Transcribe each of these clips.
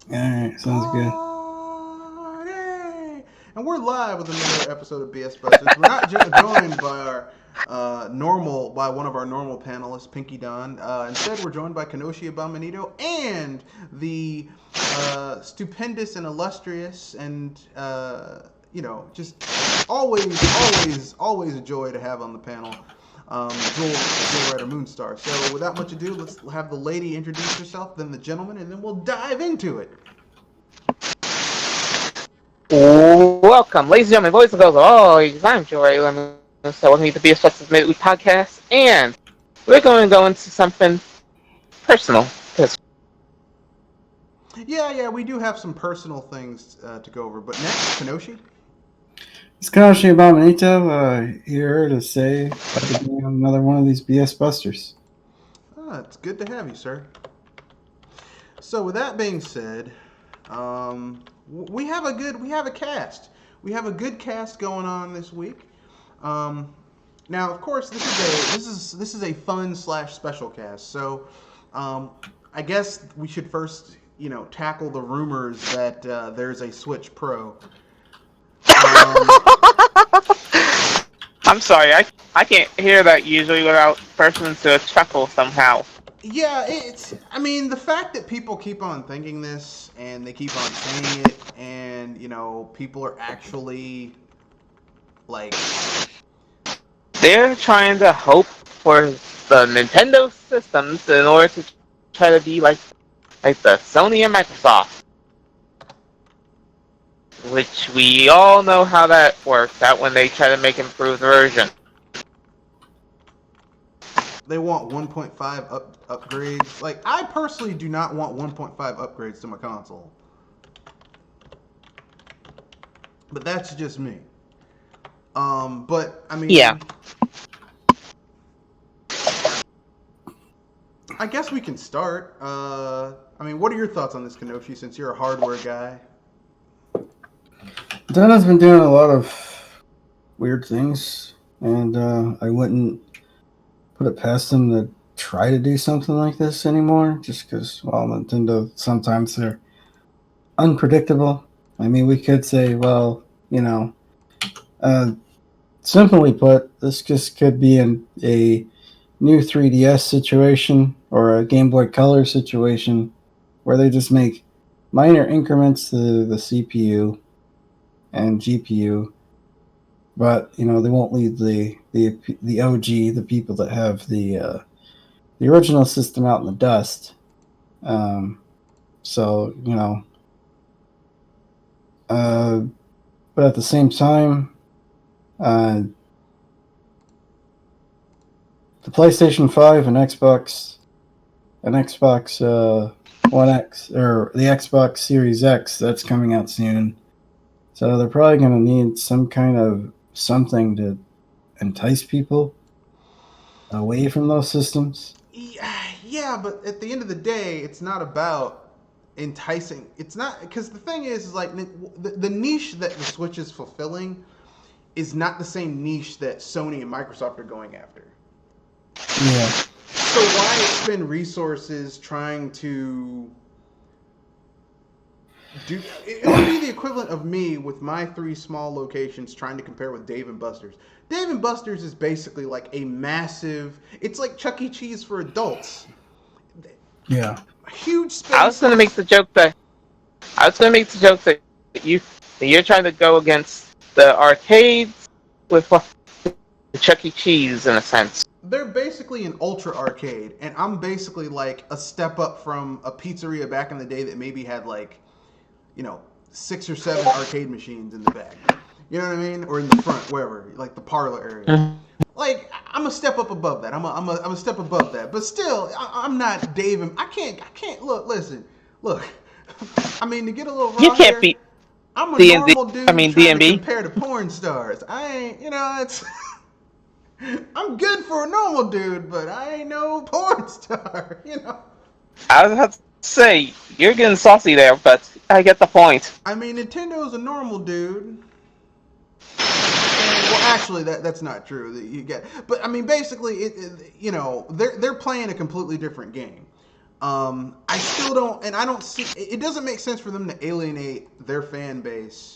All right, sounds good. Party! And we're live with another episode of BS Busters. We're not joined by our by one of our normal panelists, Pinky Don. Instead, we're joined by Kenoshi Abominito and the stupendous and illustrious and just always a joy to have on the panel. Jewel Rider Moonstar. So, without much ado, let's have the lady introduce herself, then the gentleman, and then we'll dive into it. Welcome, ladies and gentlemen, boys and girls of all ages. I'm Joy Lemon. So welcome to the BS Justice Midweek podcast, and we're going to go into something personal. Yeah, we do have some personal things to go over. But next, Kenoshi. It's Kanashi Abominito here to say about to be on another one of these BS Busters. It's good to have you, sir. So, with that being said, we have a cast. We have a good cast going on this week. Um, Now, of course, this is a fun slash special cast. So, um, I guess we should first, tackle the rumors that there's a Switch Pro. Um, I'm sorry, I can't hear that usually without person to chuckle somehow. yeah, it's. I mean, the fact that people keep on thinking this and they keep on saying it, and people are actually like, They're trying to hope for the Nintendo systems in order to try to be like the Sony and Microsoft, which we all know how that works out when they try to make improved versions. they want 1.5 upgrades. Like, I personally do not want 1.5 upgrades to my console, but that's just me. But I Yeah. mean, I guess we can start. I mean, what are your thoughts on this, Kenoshi? Since you're a hardware guy. Nintendo's been doing a lot of weird things, and I wouldn't put it past them to try to do something like this anymore, just because, well, Nintendo, sometimes they're unpredictable. I mean, we could say, well, uh, simply put, this just could be a new 3DS situation or a Game Boy Color situation where they just make minor increments to the CPU and GPU, but they won't leave the OG, the people that have the original system out in the dust. Um, so uh, but at the same time, uh, the PlayStation 5 and Xbox One X, or the Xbox Series X, that's coming out soon. So they're probably going to need some kind of something to entice people away from those systems. Yeah, but at the end of the day, it's not about enticing. It's not because the thing is like the niche that the Switch is fulfilling is not the same niche that Sony and Microsoft are going after. Yeah, So why spend resources trying to do? It would be the equivalent of me with my three small locations trying to compare with Dave and Buster's. Dave and Buster's is basically like a massive. It's like Chuck E. Cheese for adults. yeah. Huge I was gonna make spaces. the joke that I was gonna make the joke that you're trying to go against the arcades with the Chuck E. Cheese in a sense. They're basically an ultra arcade, and I'm basically like a step up from a pizzeria back in the day that maybe had like, you know, 6 or 7 arcade machines in the back. You know what I mean? Or in the front, wherever, like the parlor area. Like I'm a step up above that. I'm a step above that. But still, I'm not Dave. I can't look. Listen, look. I mean, to get a little You raw can't here, beat I'm a D and D. normal I dude mean trying to DMB. compare to porn stars. I ain't, it's. I'm good for a normal dude, but I ain't no porn star. I was about to say you're getting saucy there, but I get the point. I mean, Nintendo's a normal dude. And well, actually, that's not true. That you get, but I mean, basically, they're playing a completely different game. I still don't, and I don't see. It doesn't make sense for them to alienate their fan base.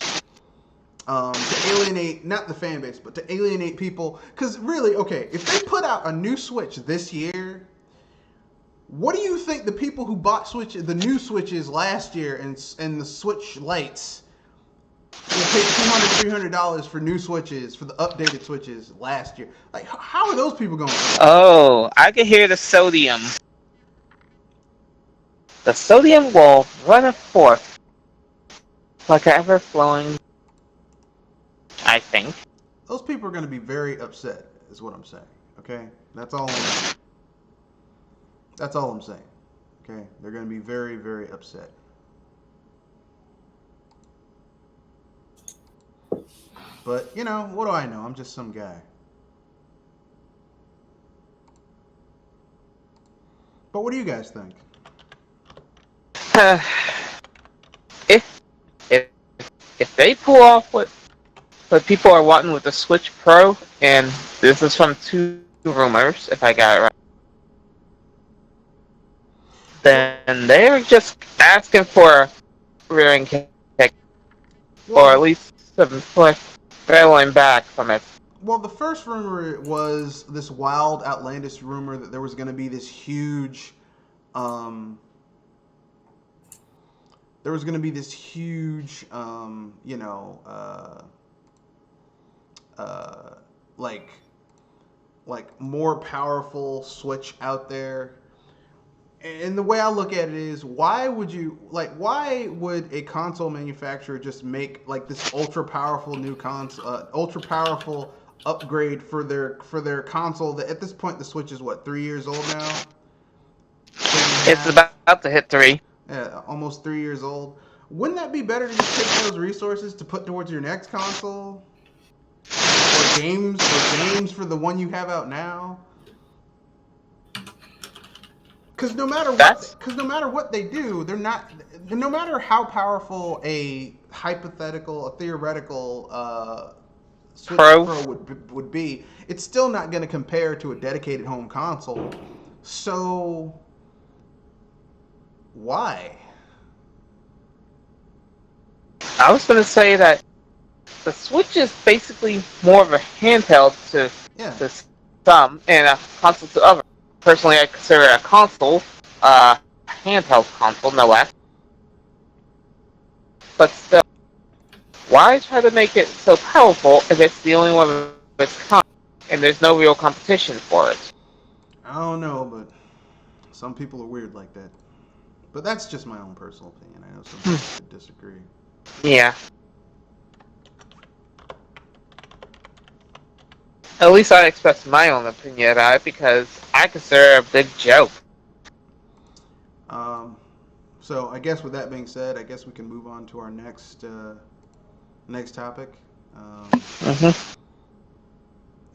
To alienate not the fan base, but to alienate people. Because really, okay, if they put out a new Switch this year, what do you think the people who bought the new Switches last year and the Switch Lights will pay $200, $300 for new Switches, for the updated Switches last year? Like, how are those people going? Oh, I can hear the sodium. The sodium will run forth like an ever-flowing, I think. Those people are going to be very upset, is what I'm saying. Okay, that's all I'm saying. Okay, they're going to be very, very upset. But you know, what do I know? I'm just some guy. But what do you guys think? if if if they pull off what people are wanting with the Switch Pro, and this is from 2 rumors, if I got it right, then they're just asking for a rearing kick, or at least some rattling back from it. Well, the first rumor was this wild, outlandish rumor that there was going to be this huge, you know, like more powerful Switch out there. And the way I look at it is, why would a console manufacturer just make like this ultra powerful new console, ultra powerful upgrade for their console that at this point the Switch is what, 3 years old now? It's about to hit 3. Yeah, almost 3 years old. Wouldn't that be better to just take those resources to put towards your next console? Or games for the one you have out now? Because no matter what they do, they're not. No matter how powerful a theoretical Switch Pro would be, it's still not going to compare to a dedicated home console. So why? I was going to say that the Switch is basically more of a handheld to some, and a console to others. Personally, I consider it a console, handheld console, no less. But still, why try to make it so powerful if it's the only one of its kind, and there's no real competition for it? I don't know, but some people are weird like that. But that's just my own personal opinion. I know some people could disagree. Yeah. At least I express my own opinion about it, because I consider it a big joke. So I guess with that being said, I guess we can move on to our next topic.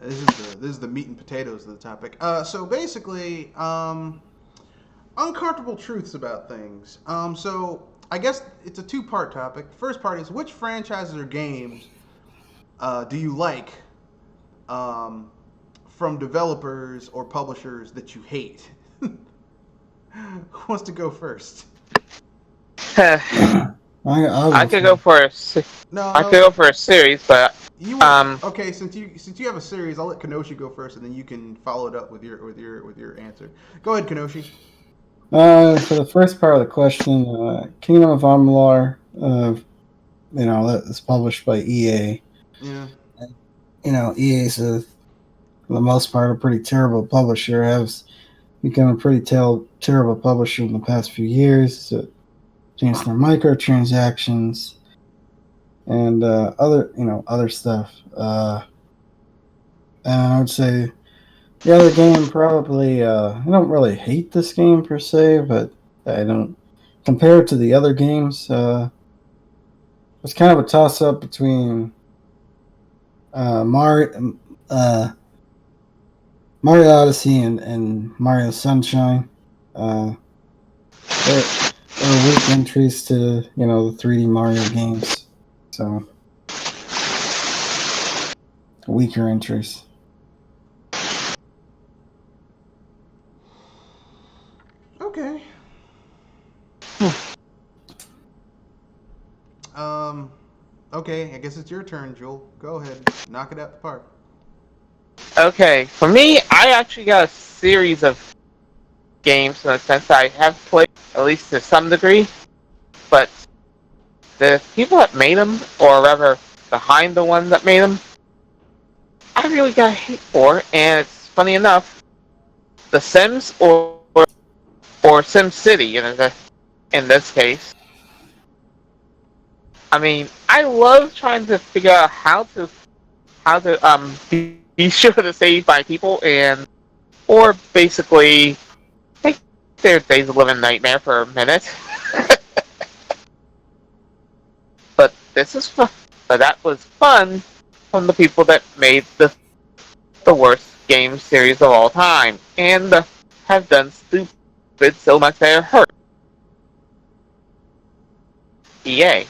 This is the meat and potatoes of the topic. So basically, uncomfortable truths about things. So I guess it's a 2-part topic. The first part is, which franchises or games do you like from developers or publishers that you hate? Who wants to go first? I could go for a series, but okay. Since you have a series, I'll let Kenoshi go first, and then you can follow it up with your answer. Go ahead, Kenoshi. For the first part of the question, Kingdom of Amalur, that's published by EA. Yeah. EA is for the most part a pretty terrible publisher. Has become a pretty terrible publisher in the past few years. Changed their microtransactions and other stuff. And I would say the other game probably, I don't really hate this game per se, but I don't, compared to the other games, it's kind of a toss-up between Mario Odyssey and Mario Sunshine. They're weak entries to, the 3D Mario games. So, weaker entries. Okay. Okay, I guess it's your turn, Joel. Go ahead, knock it out the park. Okay, for me, I actually got a series of games in the sense that I have played, at least to some degree, but the people that made them, or rather, behind the ones that made them, I really got hate for, and it's funny enough, The Sims or Sim City, in this case. I mean, I love trying to figure out how to be sure to save my people or basically make their days a living nightmare for a minute. But this is fun. But that was fun from the people that made the worst game series of all time and have done stupid so much that it hurt. EA,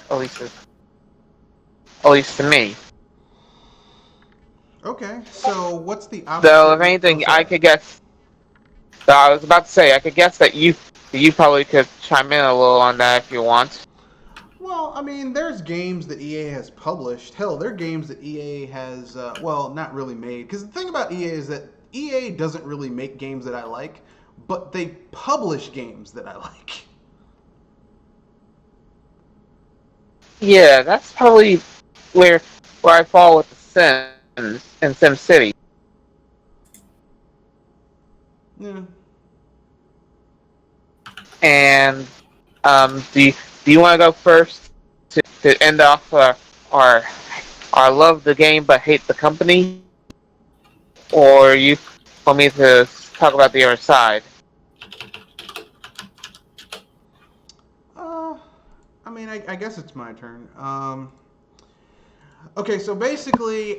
at least at least to me. Okay, so what's the Though, if opposite? Oh, anything, I sorry. could guess. I was about to say, I could guess that you probably could chime in a little on that if you want. Well, I mean, there's games that EA has published. Hell, there are games that EA has, well, not really made. Because the thing about EA is that EA doesn't really make games that I like, but they publish games that I like. Yeah, that's probably where where I fall with the Sims and SimCity. Yeah. And do you want to go first to end off our our love the game but hate the company, or you want me to talk about the other side? Uh, I mean, I guess it's my turn. Okay, so basically,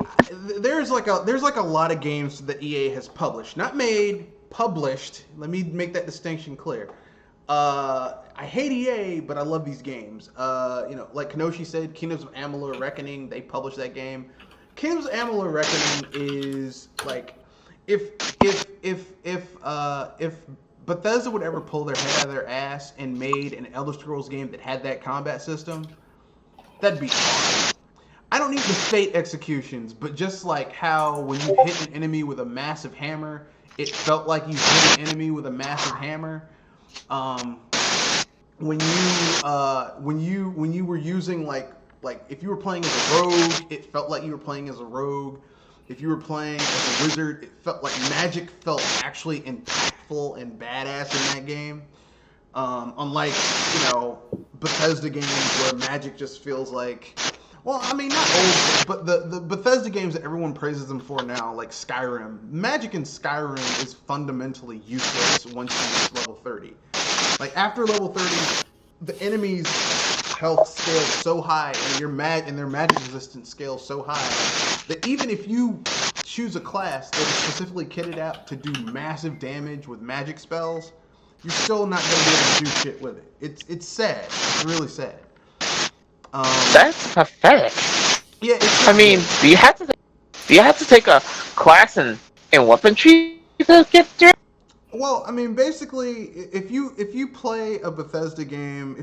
there's like a lot of games that EA has published, not made, published. Let me make that distinction clear. I hate EA, but I love these games. Like Kenoshi said, Kingdoms of Amalur: Reckoning. They published that game. Kingdoms of Amalur: Reckoning is like, if Bethesda would ever pull their head out of their ass and made an Elder Scrolls game that had that combat system, that'd be awesome. I don't need the fate executions, but just like how when you hit an enemy with a massive hammer, it felt like you hit an enemy with a massive hammer. Um, when you were using like if you were playing as a rogue, it felt like you were playing as a rogue. If you were playing as a wizard, it felt like magic felt actually impactful and badass in that game. Unlike Bethesda games where magic just feels like, well, I mean, not old, but the Bethesda games that everyone praises them for now, like Skyrim. Magic in Skyrim is fundamentally useless once you reach level 30. Like after level 30, the enemies' health scales so high and their magic resistance scales so high that even if you choose a class that is specifically kitted out to do massive damage with magic spells, you're still not gonna be able to do shit with it. It's sad. It's really sad. That's pathetic. Yeah, I mean, do you have to take a class in weaponry to get through? well, I mean, basically, if you play a Bethesda game,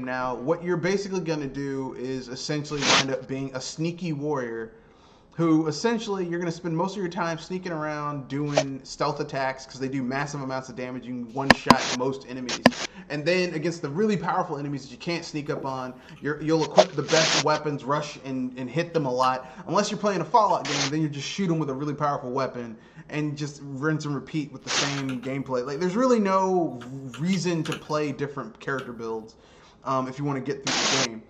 now, what you're basically gonna do is essentially wind up being a sneaky warrior who essentially you're going to spend most of your time sneaking around doing stealth attacks because they do massive amounts of damage. You can one-shot most enemies. And then against the really powerful enemies that you can't sneak up on, you'll equip the best weapons, rush and hit them a lot. Unless you're playing a Fallout game, then you just shoot them with a really powerful weapon and just rinse and repeat with the same gameplay. Like there's really no reason to play different character builds if you want to get through the game.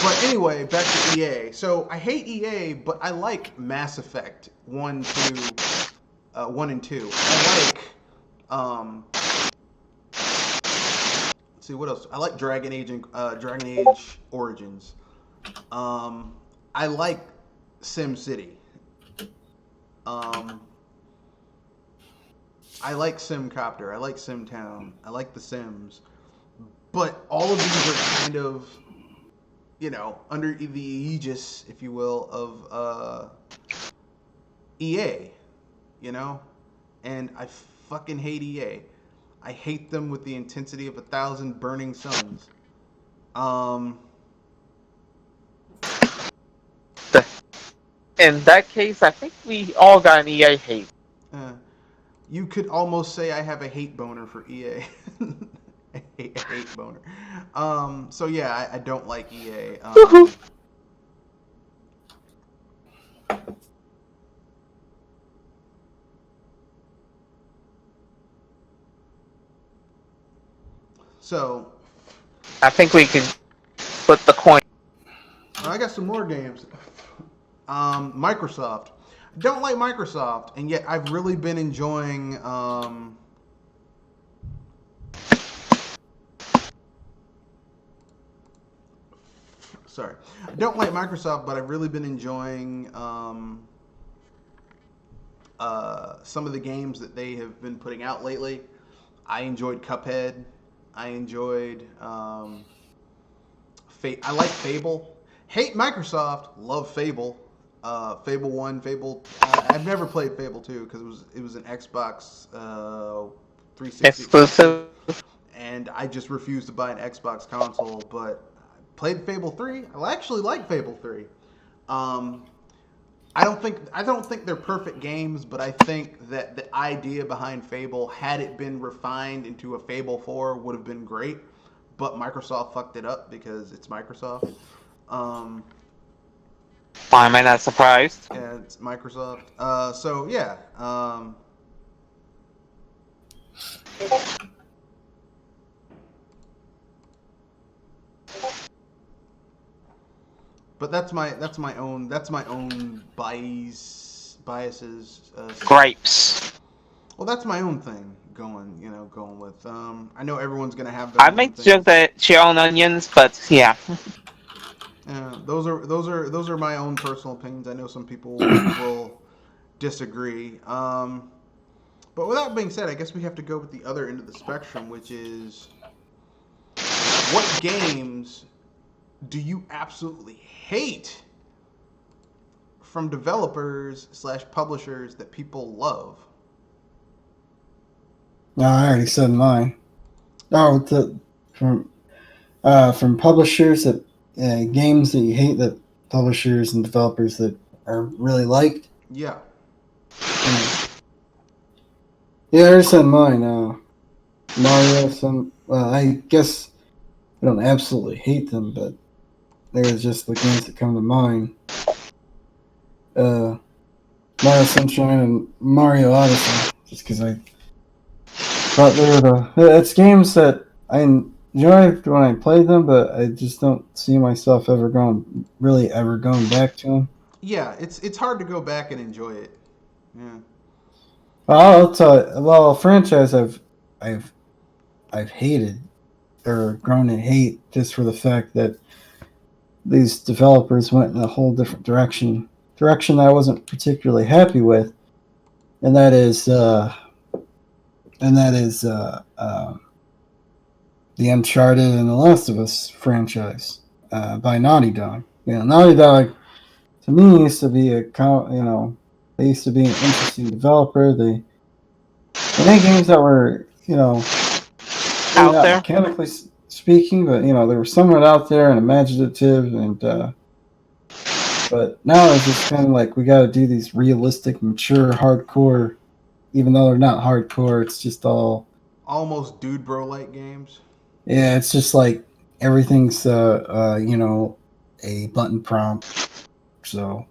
But anyway, back to EA. So I hate EA, but I like Mass Effect 1, 2, 1 and 2. I like, let's see what else. I like Dragon Age Origins. I like SimCity. I like SimCopter. I like SimTown. I like The Sims. But all of these are kind of, under the aegis, if you will, of EA, and I fucking hate EA. I hate them with the intensity of 1,000 burning suns. In that case, I think we all got an EA hate. You could almost say I have a hate boner for EA. a hate boner. So yeah, I don't like EA. So I think we can flip the coin. I got some more games. Microsoft. I don't like Microsoft, and yet I've really been enjoying. Sorry, I don't like Microsoft, but I've really been enjoying some of the games that they have been putting out lately. I enjoyed Cuphead. I enjoyed. I like Fable. Hate Microsoft. Love Fable. Fable 1, Fable. I've never played Fable 2 because it was an Xbox 360 exclusive, and I just refused to buy an Xbox console. But I played Fable 3. I actually like Fable 3. I don't think they're perfect games, but I think that the idea behind Fable, had it been refined into a Fable 4, would have been great. But Microsoft fucked it up because it's Microsoft. Why am I not surprised? Yeah, it's Microsoft. So yeah. But that's my own biases. Gripes. Well, that's my own thing going with. I know everyone's gonna have. I make the joke that you own onions, but yeah. Those are my own personal opinions. I know some people will disagree. But with that being said, I guess we have to go with the other end of the spectrum, which is what games do you absolutely hate from developers / publishers that people love? No, I already said mine. Oh, from publishers that games that you hate that publishers and developers that are really liked. Yeah. Yeah, I already said mine. Mario. I guess I don't absolutely hate them, but they're just the games that come to mind. Mario Sunshine and Mario Odyssey, just because I thought they were it's games that I enjoyed when I played them, but I just don't see myself ever going back to them. Yeah, it's hard to go back and enjoy it. Yeah. I'll tell you. Well, a franchise I've hated or grown to hate just for the fact that these developers went in a whole different direction that I wasn't particularly happy with, and that is the Uncharted and The Last of Us franchise by Naughty Dog. Naughty Dog to me used to be they used to be an interesting developer. They made games that were out there, mechanically speaking, but they were somewhat out there and imaginative, and but now it's just kind of like we got to do these realistic, mature, hardcore, even though they're not hardcore. It's just all almost dude bro like games. Yeah, it's just like everything's a button prompt. So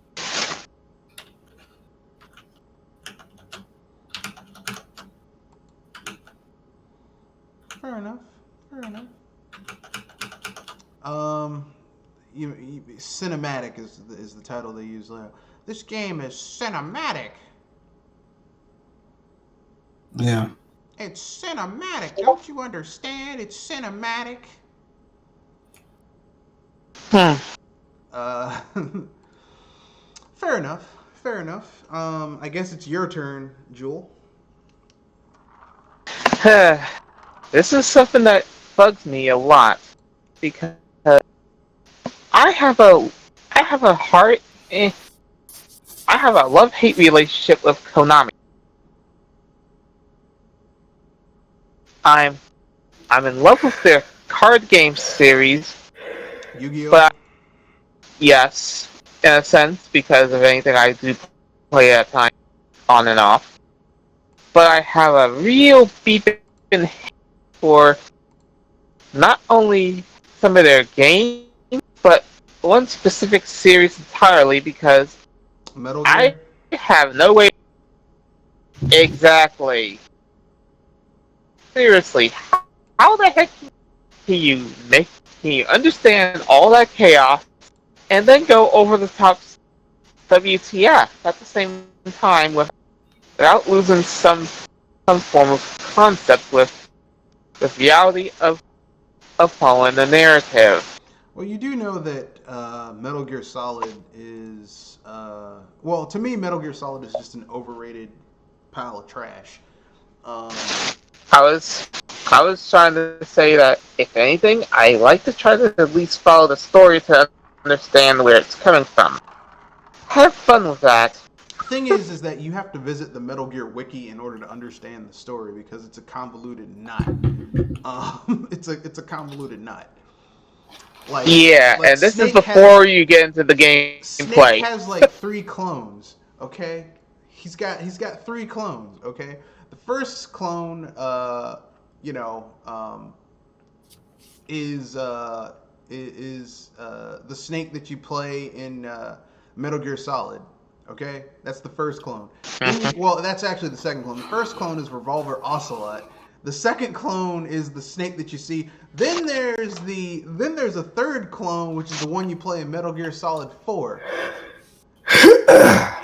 fair enough. Cinematic is the title they use there. This game is cinematic. Yeah. It's cinematic. Don't you understand? It's cinematic. Fair enough. I guess it's your turn, Jewel. This is something that bugs me a lot because I have a love-hate relationship with Konami. I'm in love with their card game series, Yu-Gi-Oh. but yes, in a sense, because of anything I do play at times on and off. But I have a real beeping for not only some of their games, but one specific series entirely, because Metal I Gear. have no way. Exactly. Seriously, how the heck can you understand all that chaos and then go over the top WTF at the same time without losing some form of concept with reality of following the narrative? Well, you do know that Metal Gear Solid is, well, to me, Metal Gear Solid is just an overrated pile of trash. I was trying to say that if anything, I like to try to at least follow the story to understand where it's coming from. Have fun with that. Thing is that you have to visit the Metal Gear wiki in order to understand the story because it's a convoluted knot. It's a convoluted knot. Like and this Snake is before you get into the gameplay. Snake has like 3 clones. Okay, he's got 3 clones. Okay, the first clone, is the Snake that you play in Metal Gear Solid. Okay, that's the first clone. Well, that's actually the second clone. The first clone is Revolver Ocelot. The second clone is the Snake that you see. Then there's a third clone, which is the one you play in Metal Gear Solid 4.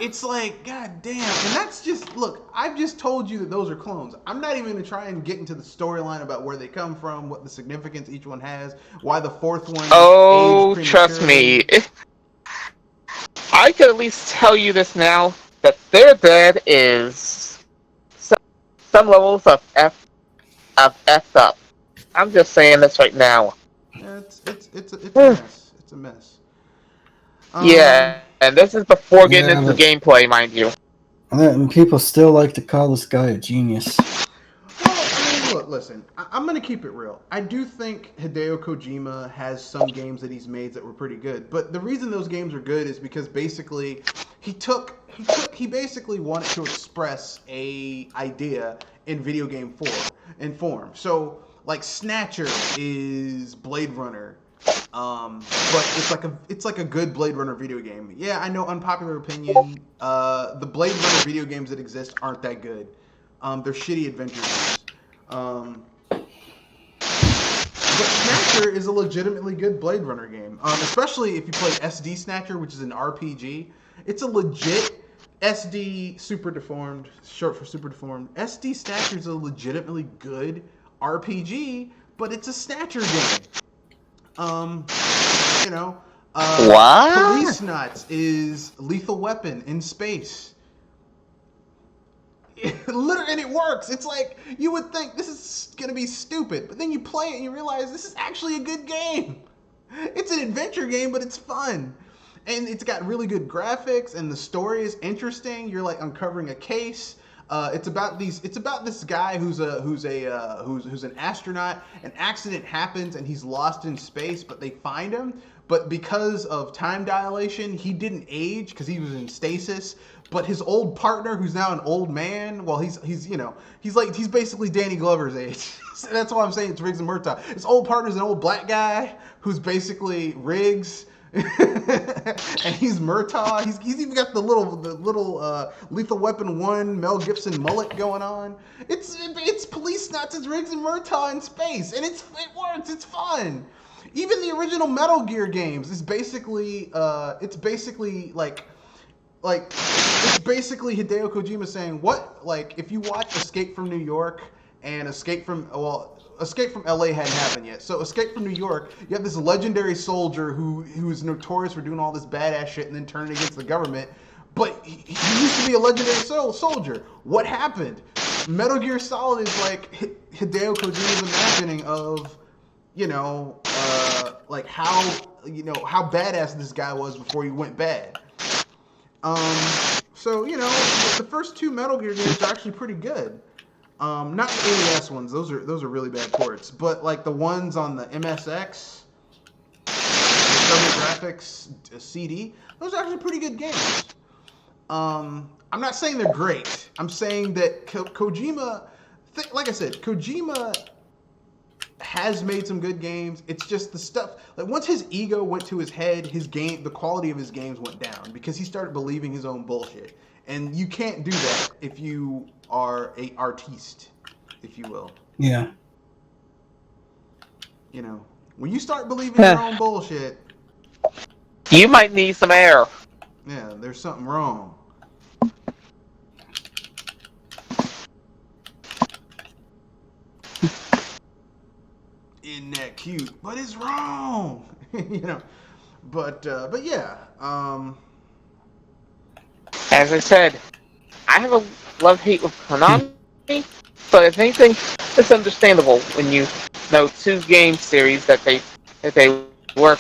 It's like, god damn. And that's just, look, I've just told you that those are clones. I'm not even going to try and get into the storyline about where they come from, what the significance each one has, why the fourth one aged trust me. I can at least tell you this now, that their dad is some levels of effed up. I'm just saying this right now. Yeah, it's a mess. It's a mess. Yeah, and this is before getting into the gameplay, mind you. And people still like to call this guy a genius. Well, I mean, look, listen. I'm gonna keep it real. I do think Hideo Kojima has some games that he's made that were pretty good. But the reason those games are good is because basically he basically wanted to express a idea in video game form. So like Snatcher is Blade Runner. But it's like a good Blade Runner video game. Yeah, I know, unpopular opinion. The Blade Runner video games that exist aren't that good. They're shitty adventure games. But Snatcher is a legitimately good Blade Runner game. Especially if you play SD Snatcher, which is an RPG. It's a legit SD Super Deformed, short for Super Deformed. SD Snatcher is a legitimately good RPG, but it's a Snatcher game. What? Police Nuts is Lethal Weapon in space. Literally, and it works. It's like, you would think this is gonna be stupid, but then you play it and you realize this is actually a good game. It's an adventure game, but it's fun. And it's got really good graphics, and the story is interesting. You're like uncovering a case. It's about this guy who's an astronaut. An accident happens and he's lost in space, but they find him. But because of time dilation, he didn't age because he was in stasis. But his old partner, who's now an old man, well, he's basically Danny Glover's age. That's why I'm saying it's Riggs and Murtaugh. His old partner's an old black guy who's basically Riggs. And he's Murtaugh. He's even got the little Lethal Weapon 1 Mel Gibson mullet going on. It's Police Nuts. It's Riggs and Murtaugh in space, and it works. It's fun. Even the original Metal Gear games is basically it's basically Hideo Kojima saying, what, like, if you watch Escape from New York and Escape from LA hadn't happened yet. So Escape from New York, you have this legendary soldier who's notorious for doing all this badass shit and then turning against the government. But he used to be a legendary soldier. What happened? Metal Gear Solid is like Hideo Kojima's imagining of, like how badass this guy was before he went bad. So, the first 2 Metal Gear games are actually pretty good. Not the NES ones; those are really bad ports. But like the ones on the MSX, Graphics CD, those are actually pretty good games. I'm not saying they're great. I'm saying that Kojima, like I said, Kojima has made some good games. It's just the stuff, like once his ego went to his head, the quality of his games went down because he started believing his own bullshit. And you can't do that if you are a artiste, if you will. Yeah. You know, when you start believing your own bullshit, you might need some air. Yeah, there's something wrong. Isn't that cute? But it's wrong. You know. But yeah. As I said, I have a love-hate with Konami, but if anything, it's understandable when you know two game series that they work.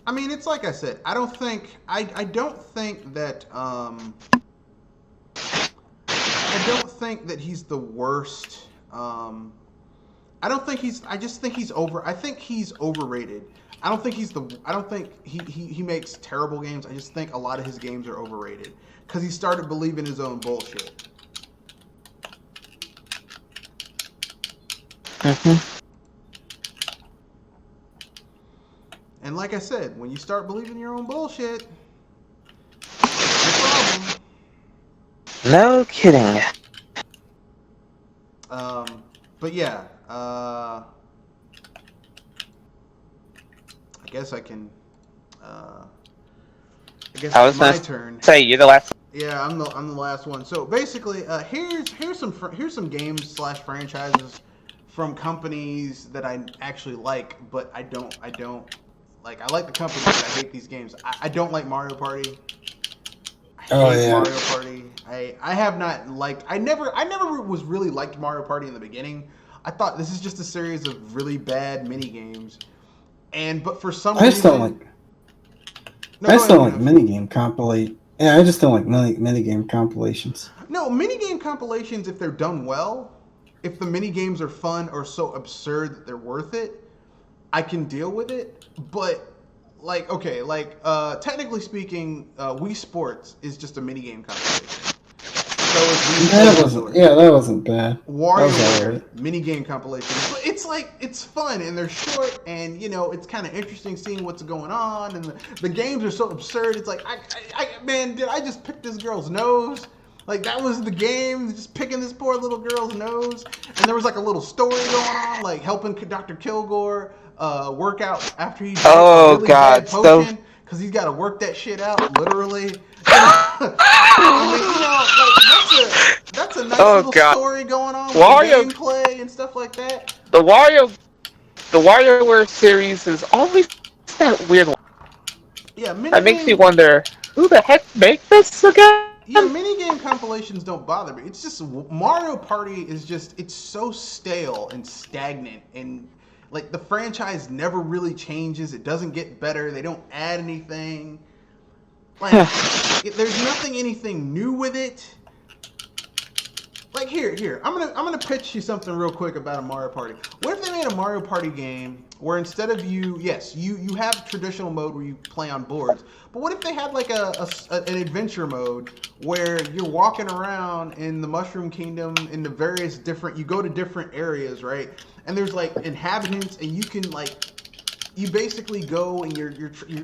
I mean, it's like I said. I don't think that he's the worst. I just think he's over. I think he's overrated. I don't think he makes terrible games. I just think a lot of his games are overrated because he started believing his own bullshit. And like I said, when you start believing your own bullshit, it's a problem. No kidding. But yeah, I guess I can. I guess it's my turn. Say you're the last. Yeah, I'm the last one. So basically, here's some games / franchises from companies that I actually like, but I don't like. I like the companies, but I hate these games. I don't like Mario Party. Mario Party. I have not liked. I never was really liked Mario Party in the beginning. I thought this is just a series of really bad mini games, but for some reason, I just don't like minigame compilate. Yeah, I just don't like minigame compilations. No, minigame compilations, if they're done well, if the minigames are fun or so absurd that they're worth it, I can deal with it. But technically speaking, Wii Sports is just a minigame compilation. So that wasn't bad. WarioWare minigame compilation. But it's fun and they're short and it's kind of interesting seeing what's going on and the games are so absurd. It's like man, did I just pick this girl's nose? Like that was the game, just picking this poor little girl's nose. And there was like a little story going on, like helping Dr. Kilgore work out after he drank a really bad potion because he's got to work that shit out literally. That's a nice little story going on with gameplay and stuff like that. The WarioWare series is always that weird one. Yeah, that makes me wonder who the heck made this again. Yeah, minigame compilations don't bother me. It's just Mario Party is it's so stale and stagnant and like the franchise never really changes. It doesn't get better. They don't add anything. Like there's anything new with it. Like here, I'm gonna pitch you something real quick about a Mario Party. What if they made a Mario Party game where instead of you have traditional mode where you play on boards, but what if they had like an adventure mode where you're walking around in the Mushroom Kingdom in the various different, you go to different areas, right? And there's like inhabitants, and you can you basically go and you're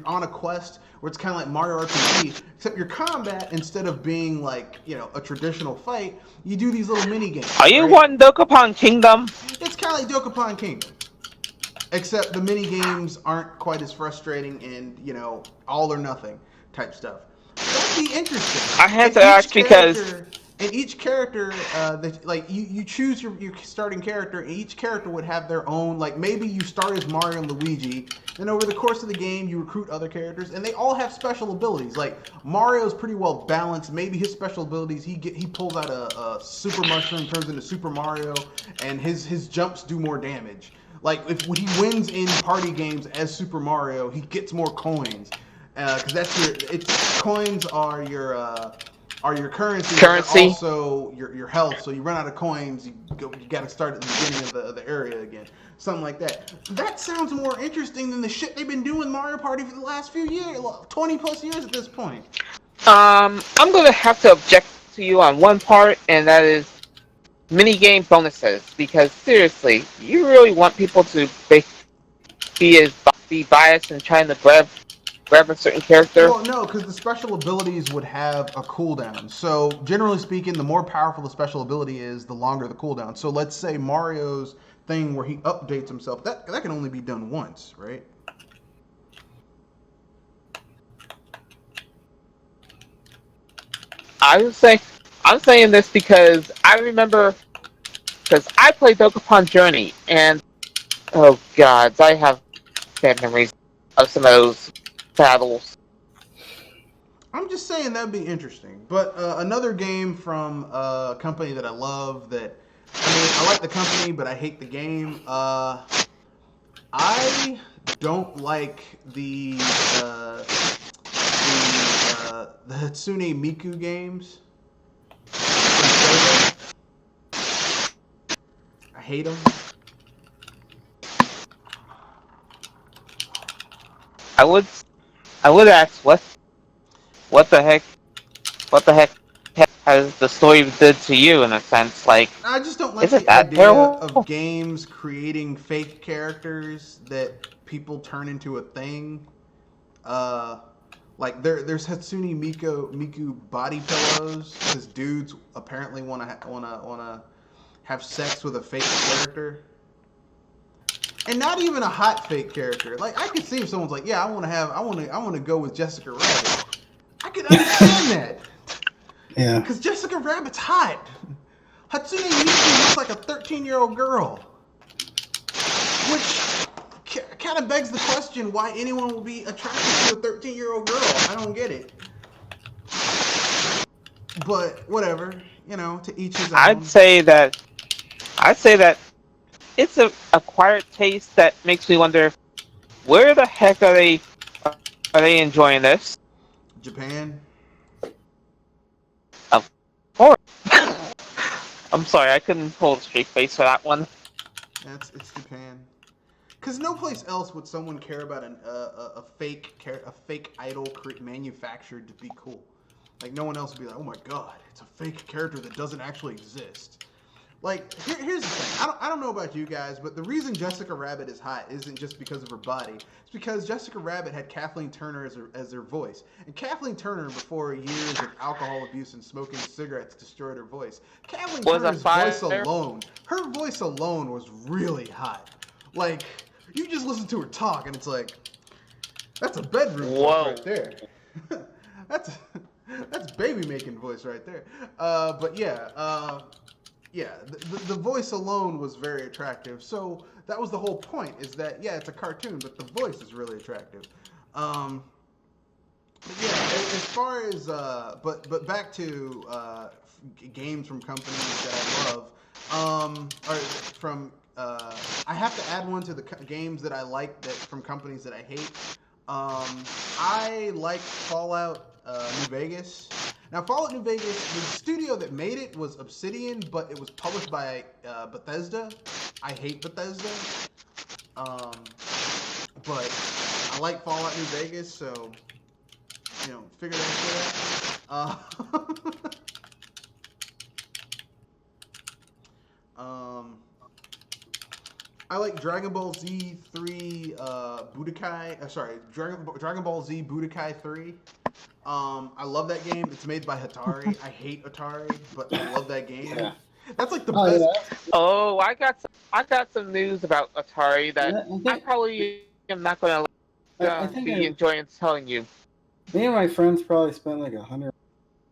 on a quest where it's kind of like Mario RPG, except your combat, instead of being like, a traditional fight, you do these little mini games. Are you wanting Dokapon Kingdom? It's kind of like Dokapon Kingdom, except the mini games aren't quite as frustrating and all or nothing type stuff. That'd be interesting. I had to ask because. And each character, you choose your starting character, and each character would have their own, maybe you start as Mario and Luigi, and over the course of the game, you recruit other characters, and they all have special abilities. Like, Mario's pretty well balanced. Maybe his special abilities, he pulls out a super mushroom, turns into Super Mario, and his jumps do more damage. Like, when he wins in party games as Super Mario, he gets more coins. Because coins are your... are your currency, Currency. also your health. So you run out of coins, you got to start at the beginning of the area again, something like that. That sounds more interesting than the shit they've been doing Mario Party for the last few years, 20 plus years at this point. I'm gonna have to object to you on one part, and that is mini-game bonuses. Because seriously, you really want people to be biased and trying to grab a certain character? Well, no, because the special abilities would have a cooldown. So generally speaking, the more powerful the special ability is, the longer the cooldown. So let's say Mario's thing where he updates himself, that can only be done once, right? I'm saying this because I remember, because I played Dokapon Journey, and oh gods, I have bad memories of some of those battles. I'm just saying that'd be interesting. But another game from a company that I love, that I like the company, but I hate the game. I don't like the Hatsune Miku games. I hate them. I would ask what the heck has the story did to you, in a sense? Like, I just don't like the idea terrible? of games creating fake characters that people turn into a thing. Like there's Hatsune Miku body pillows because dudes apparently wanna have sex with a fake character, and not even a hot fake character. Like I could see if someone's like, yeah, I want to go with Jessica Rabbit. I could understand that. Yeah. Because Jessica Rabbit's hot. Hatsune Miku looks like a 13-year-old girl, which kind of begs the question why anyone will be attracted to a 13-year-old girl. I don't get it. But whatever, to each his own. I'd say that it's an acquired taste that makes me wonder, where the heck are they enjoying this? Japan. Of course. I'm sorry, I couldn't hold a straight face for that one. It's Japan. Because no place else would someone care about a fake idol manufactured to be cool. Like no one else would be like, oh my god, it's a fake character that doesn't actually exist. Like here's the thing. I don't know about you guys, but the reason Jessica Rabbit is hot isn't just because of her body. It's because Jessica Rabbit had Kathleen Turner as her voice, and Kathleen Turner, before years of alcohol abuse and smoking cigarettes, destroyed her voice. Kathleen Turner's voice alone was really hot. Like you just listen to her talk, and it's like that's a bedroom voice right there. That's baby making voice right there. But yeah. Yeah, the voice alone was very attractive. So that was the whole point, is that, yeah, it's a cartoon, but the voice is really attractive. But yeah, as far as, but back to games from companies that I love, I have to add one to the games that I like from companies that I hate. I like Fallout New Vegas. Now, Fallout New Vegas, the studio that made it was Obsidian, but it was published by Bethesda. I hate Bethesda. But I like Fallout New Vegas, so, figure that out. I like Dragon Ball Z 3 Dragon Ball Z Budokai 3. I love that game. It's made by Atari. I hate Atari, but I love that game. Yeah. That's like the best. Yeah. Oh, I got some news about Atari that I probably am not going to be enjoying telling you. Me and my friends probably spent like 100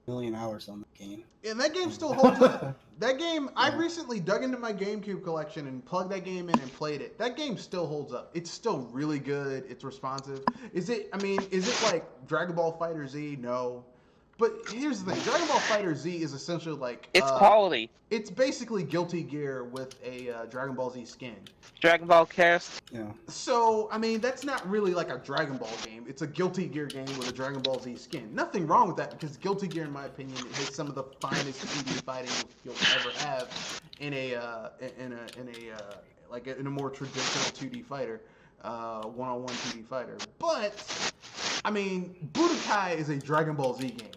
million hours on the game. And that game still holds up. That game, yeah. I recently dug into my GameCube collection and plugged that game in and played it. That game still holds up. It's still really good. It's responsive. Is it like Dragon Ball FighterZ? No. But here's the thing: Dragon Ball Fighter Z is essentially like it's quality. It's basically Guilty Gear with a Dragon Ball Z skin. Dragon Ball Cast. Yeah. So I mean, that's not really like a Dragon Ball game. It's a Guilty Gear game with a Dragon Ball Z skin. Nothing wrong with that because Guilty Gear, in my opinion, has some of the finest 2D fighting you'll ever have in a more traditional 2D fighter, one-on-one 2D fighter. But I mean, Budokai is a Dragon Ball Z game.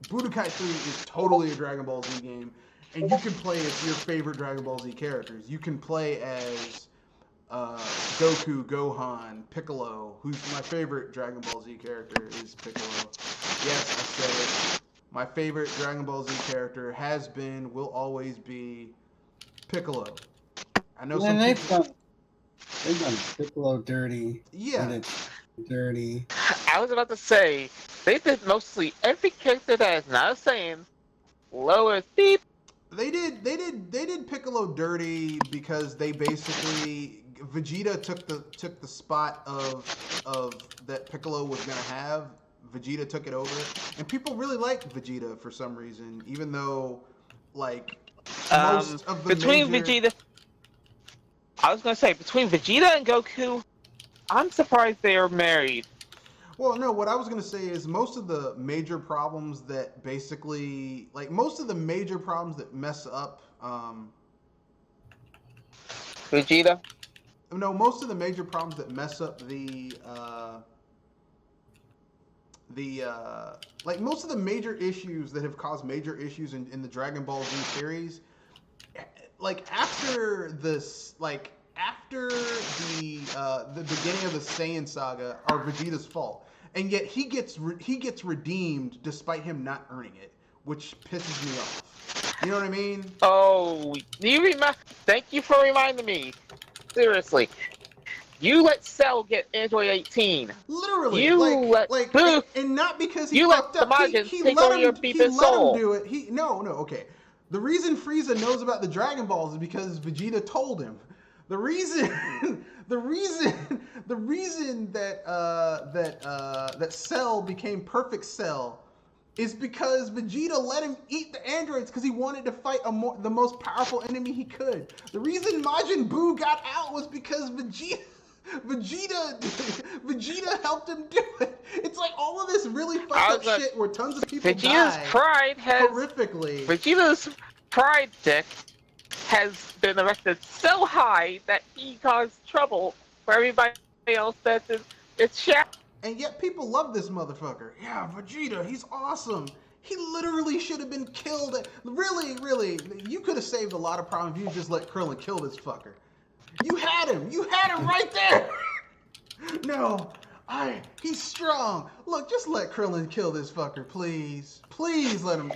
Budokai 3 is totally a Dragon Ball Z game, and you can play as your favorite Dragon Ball Z characters. You can play as Goku, Gohan, Piccolo, who's my favorite Dragon Ball Z character is Piccolo. Yes, I said it. My favorite Dragon Ball Z character has been, will always be Piccolo. I know some people... They've done Piccolo dirty. Yeah. Dirty. I was about to say, they did mostly every character that is not a Saiyan. Lower beep. They did Piccolo dirty because they basically Vegeta took the spot of that Piccolo was gonna have. Vegeta took it over, and people really liked Vegeta for some reason, even though like most of the Vegeta. I was gonna say between Vegeta and Goku, I'm surprised they are married. Well, no, what I was going to say is most of the major problems that basically, like, most of the major problems that mess up, Vegeta? No, most of the major problems that mess up like, most of the major issues that have caused major issues in the Dragon Ball Z series, like, after this, like, after the beginning of the Saiyan saga are Vegeta's fault, and yet he gets redeemed despite him not earning it, which pisses me off. You know what I mean? Oh, thank you for reminding me. Seriously, you let Cell get Android 18. Literally, you let and not because he fucked up. He let him do it. Okay. The reason Frieza knows about the Dragon Balls is because Vegeta told him. The reason that Cell became Perfect Cell is because Vegeta let him eat the androids because he wanted to fight the most powerful enemy he could. The reason Majin Buu got out was because Vegeta helped him do it. It's like all of this really fucked up shit where tons of people die horrifically. Vegeta's pride dick has been erected so high that he caused trouble for everybody else that's it's shat. And yet people love this motherfucker. Yeah, Vegeta, he's awesome. He literally should have been killed. Really, you could have saved a lot of problems if you just let Krillin kill this fucker. You had him right there. No, he's strong. Look, just let Krillin kill this fucker, please. Please let him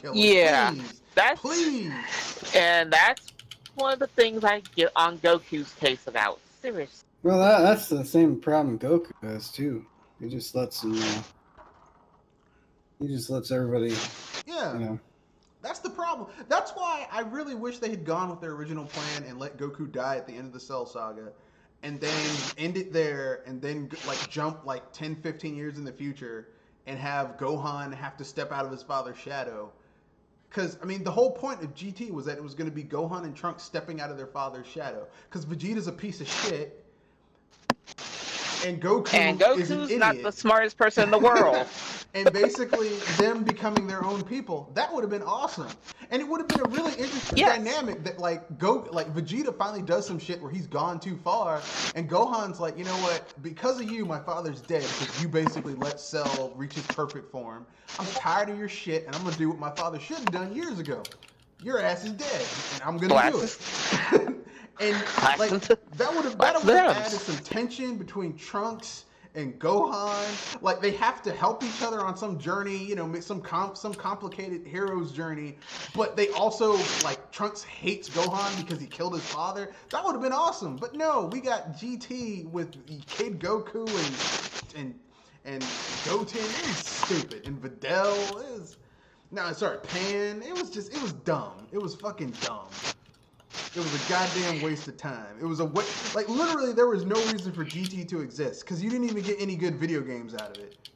kill him. Yeah, please. And that's one of the things I get on Goku's case about. Seriously. Well, that's the same problem Goku has too. He just lets him. He just lets everybody. Yeah. You know. That's the problem. That's why I really wish they had gone with their original plan and let Goku die at the end of the Cell Saga, and then end it there, and then like jump like 10, 15 years in the future and have Gohan have to step out of his father's shadow. Because, I mean, the whole point of GT was that it was going to be Gohan and Trunks stepping out of their father's shadow. Because Vegeta's a piece of shit. And Goku's is an idiot. Not the smartest person in the world. And basically, them becoming their own people. That would have been awesome. And it would have been a really interesting dynamic that, like Vegeta finally does some shit where he's gone too far. And Gohan's like, you know what? Because of you, my father's dead. Because you basically let Cell reach his perfect form. I'm tired of your shit, and I'm going to do what my father should have done years ago. Your ass is dead, and I'm going to do it. And like that would have added some tension between Trunks and Gohan. Like they have to help each other on some journey, you know, some complicated hero's journey. But they also like Trunks hates Gohan because he killed his father. That would have been awesome. But no, we got GT with Kid Goku and Goten. It was stupid. And Videl Pan. It was dumb. It was fucking dumb. It was a goddamn waste of time. It was like literally there was no reason for GT to exist because you didn't even get any good video games out of it.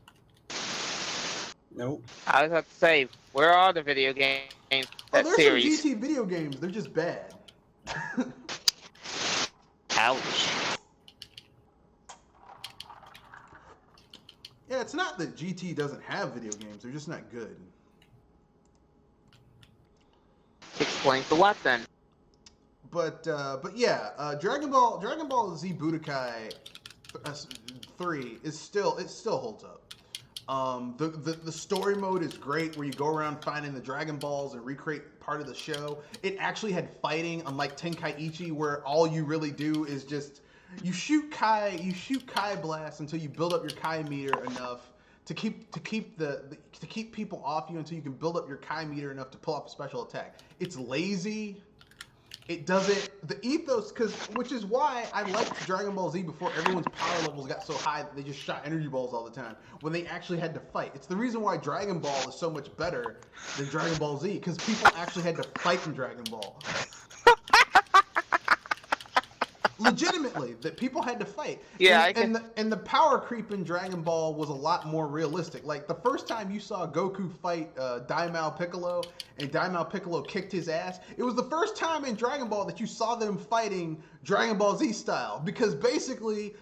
Nope. I was about to say, where are the video games? That there's series. some GT video games. They're just bad. Ouch. Yeah, it's not that GT doesn't have video games. They're just not good. Explains a lot then. But yeah, Dragon Ball Z Budokai 3 it still holds up. The story mode is great, where you go around finding the Dragon Balls and recreate part of the show. It actually had fighting, unlike Tenkaichi, where all you really do is just you shoot Kai blasts until you build up your Kai meter enough to keep people off you until you can build up your Kai meter enough to pull off a special attack. It's lazy. It doesn't, the ethos, which is why I liked Dragon Ball Z before everyone's power levels got so high that they just shot energy balls all the time, when they actually had to fight. It's the reason why Dragon Ball is so much better than Dragon Ball Z, because people actually had to fight in Dragon Ball. Legitimately, that people had to fight. Yeah, and the power creep in Dragon Ball was a lot more realistic. Like, the first time you saw Goku fight Daimao Piccolo, and Daimao Piccolo kicked his ass, it was the first time in Dragon Ball that you saw them fighting Dragon Ball Z style, because basically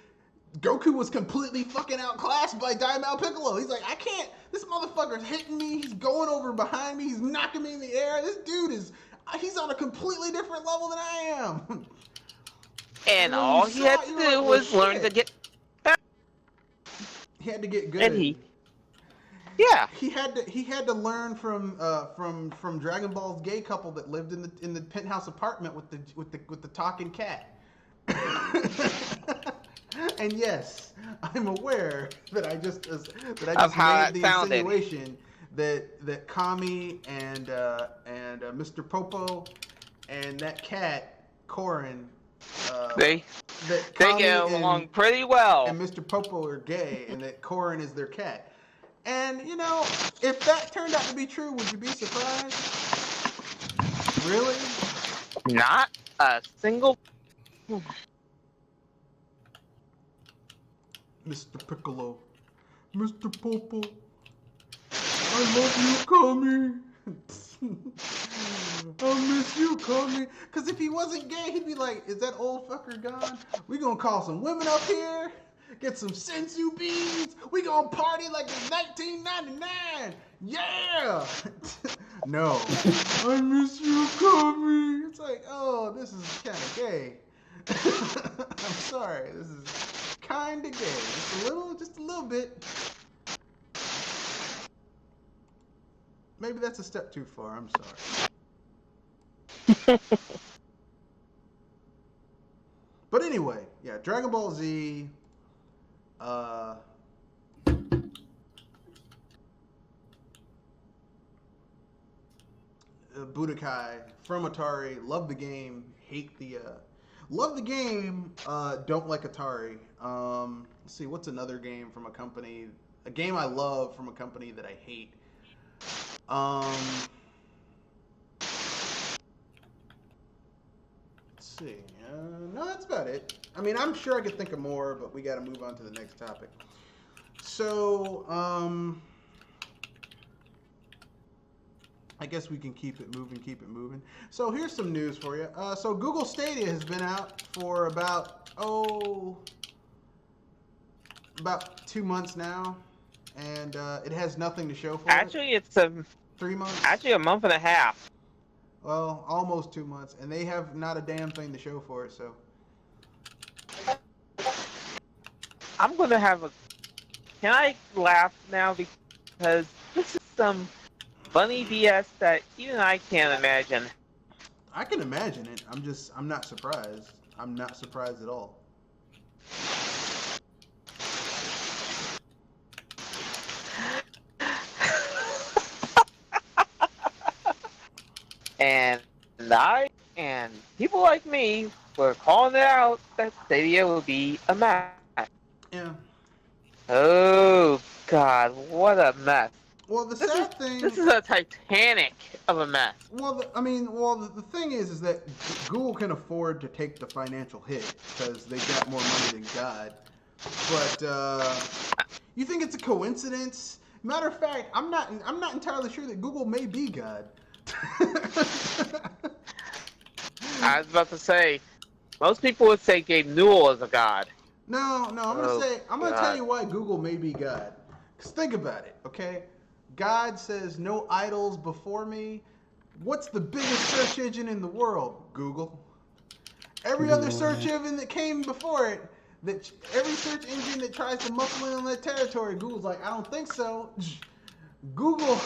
Goku was completely fucking outclassed by Daimao Piccolo. He's like, I can't, this motherfucker's hitting me, he's going over behind me, he's knocking me in the air, this dude he's on a completely different level than I am. And all he had to do was learn to get better. He had to get good. And he had to learn from Dragon Ball's gay couple that lived in the penthouse apartment with the talking cat. And yes, I'm aware that I just made the insinuation that Kami and Mr. Popo and that cat Korin. They get along pretty well. And Mr. Popo are gay, and that Korin is their cat. And, you know, if that turned out to be true, would you be surprised? Really? Not a single... Mr. Piccolo. Mr. Popo. I love you, Kami. I miss you, Kami. Because if he wasn't gay, he'd be like, is that old fucker gone? We gonna call some women up here, get some sensu beans. We gonna party like it's 1999. Yeah. No. I miss you, Kami. It's like, oh, this is kind of gay. I'm sorry. This is kind of gay. Just a little bit. Maybe that's a step too far. I'm sorry. But anyway, yeah, Dragon Ball Z. Budokai from Atari. Love the game. Hate the. Love the game. Don't like Atari. Let's see. What's another game from a company? A game I love from a company that I hate. Let's see. No, that's about it. I mean, I'm sure I could think of more, but we got to move on to the next topic. So, I guess we can keep it moving. So here's some news for you. So Google Stadia has been out for about 2 months now. And it has nothing to show for Actually, it. it's 3 months. Actually, a month and a half. Well, almost 2 months, and they have not a damn thing to show for it. So I'm gonna have a. Can I laugh now, because this is some funny BS that even I can't imagine. I can imagine it. I'm not surprised. I'm not surprised at all. And people like me were calling it out that Stadia would be a mess. Yeah. Oh God, what a mess! Well, this is a Titanic of a mess. Well, the thing is that Google can afford to take the financial hit because they got more money than God. But you think it's a coincidence Matter of fact, I'm not entirely sure that Google may be God. I was about to say, most people would say Gabe Newell is a god. No, I'm gonna tell God. you why Google may be God. Cause think about it, okay? God says no idols before me. What's the biggest search engine in the world? Google. Every other search engine that came before it, every search engine that tries to muffle in on that territory, Google's like, I don't think so. Google,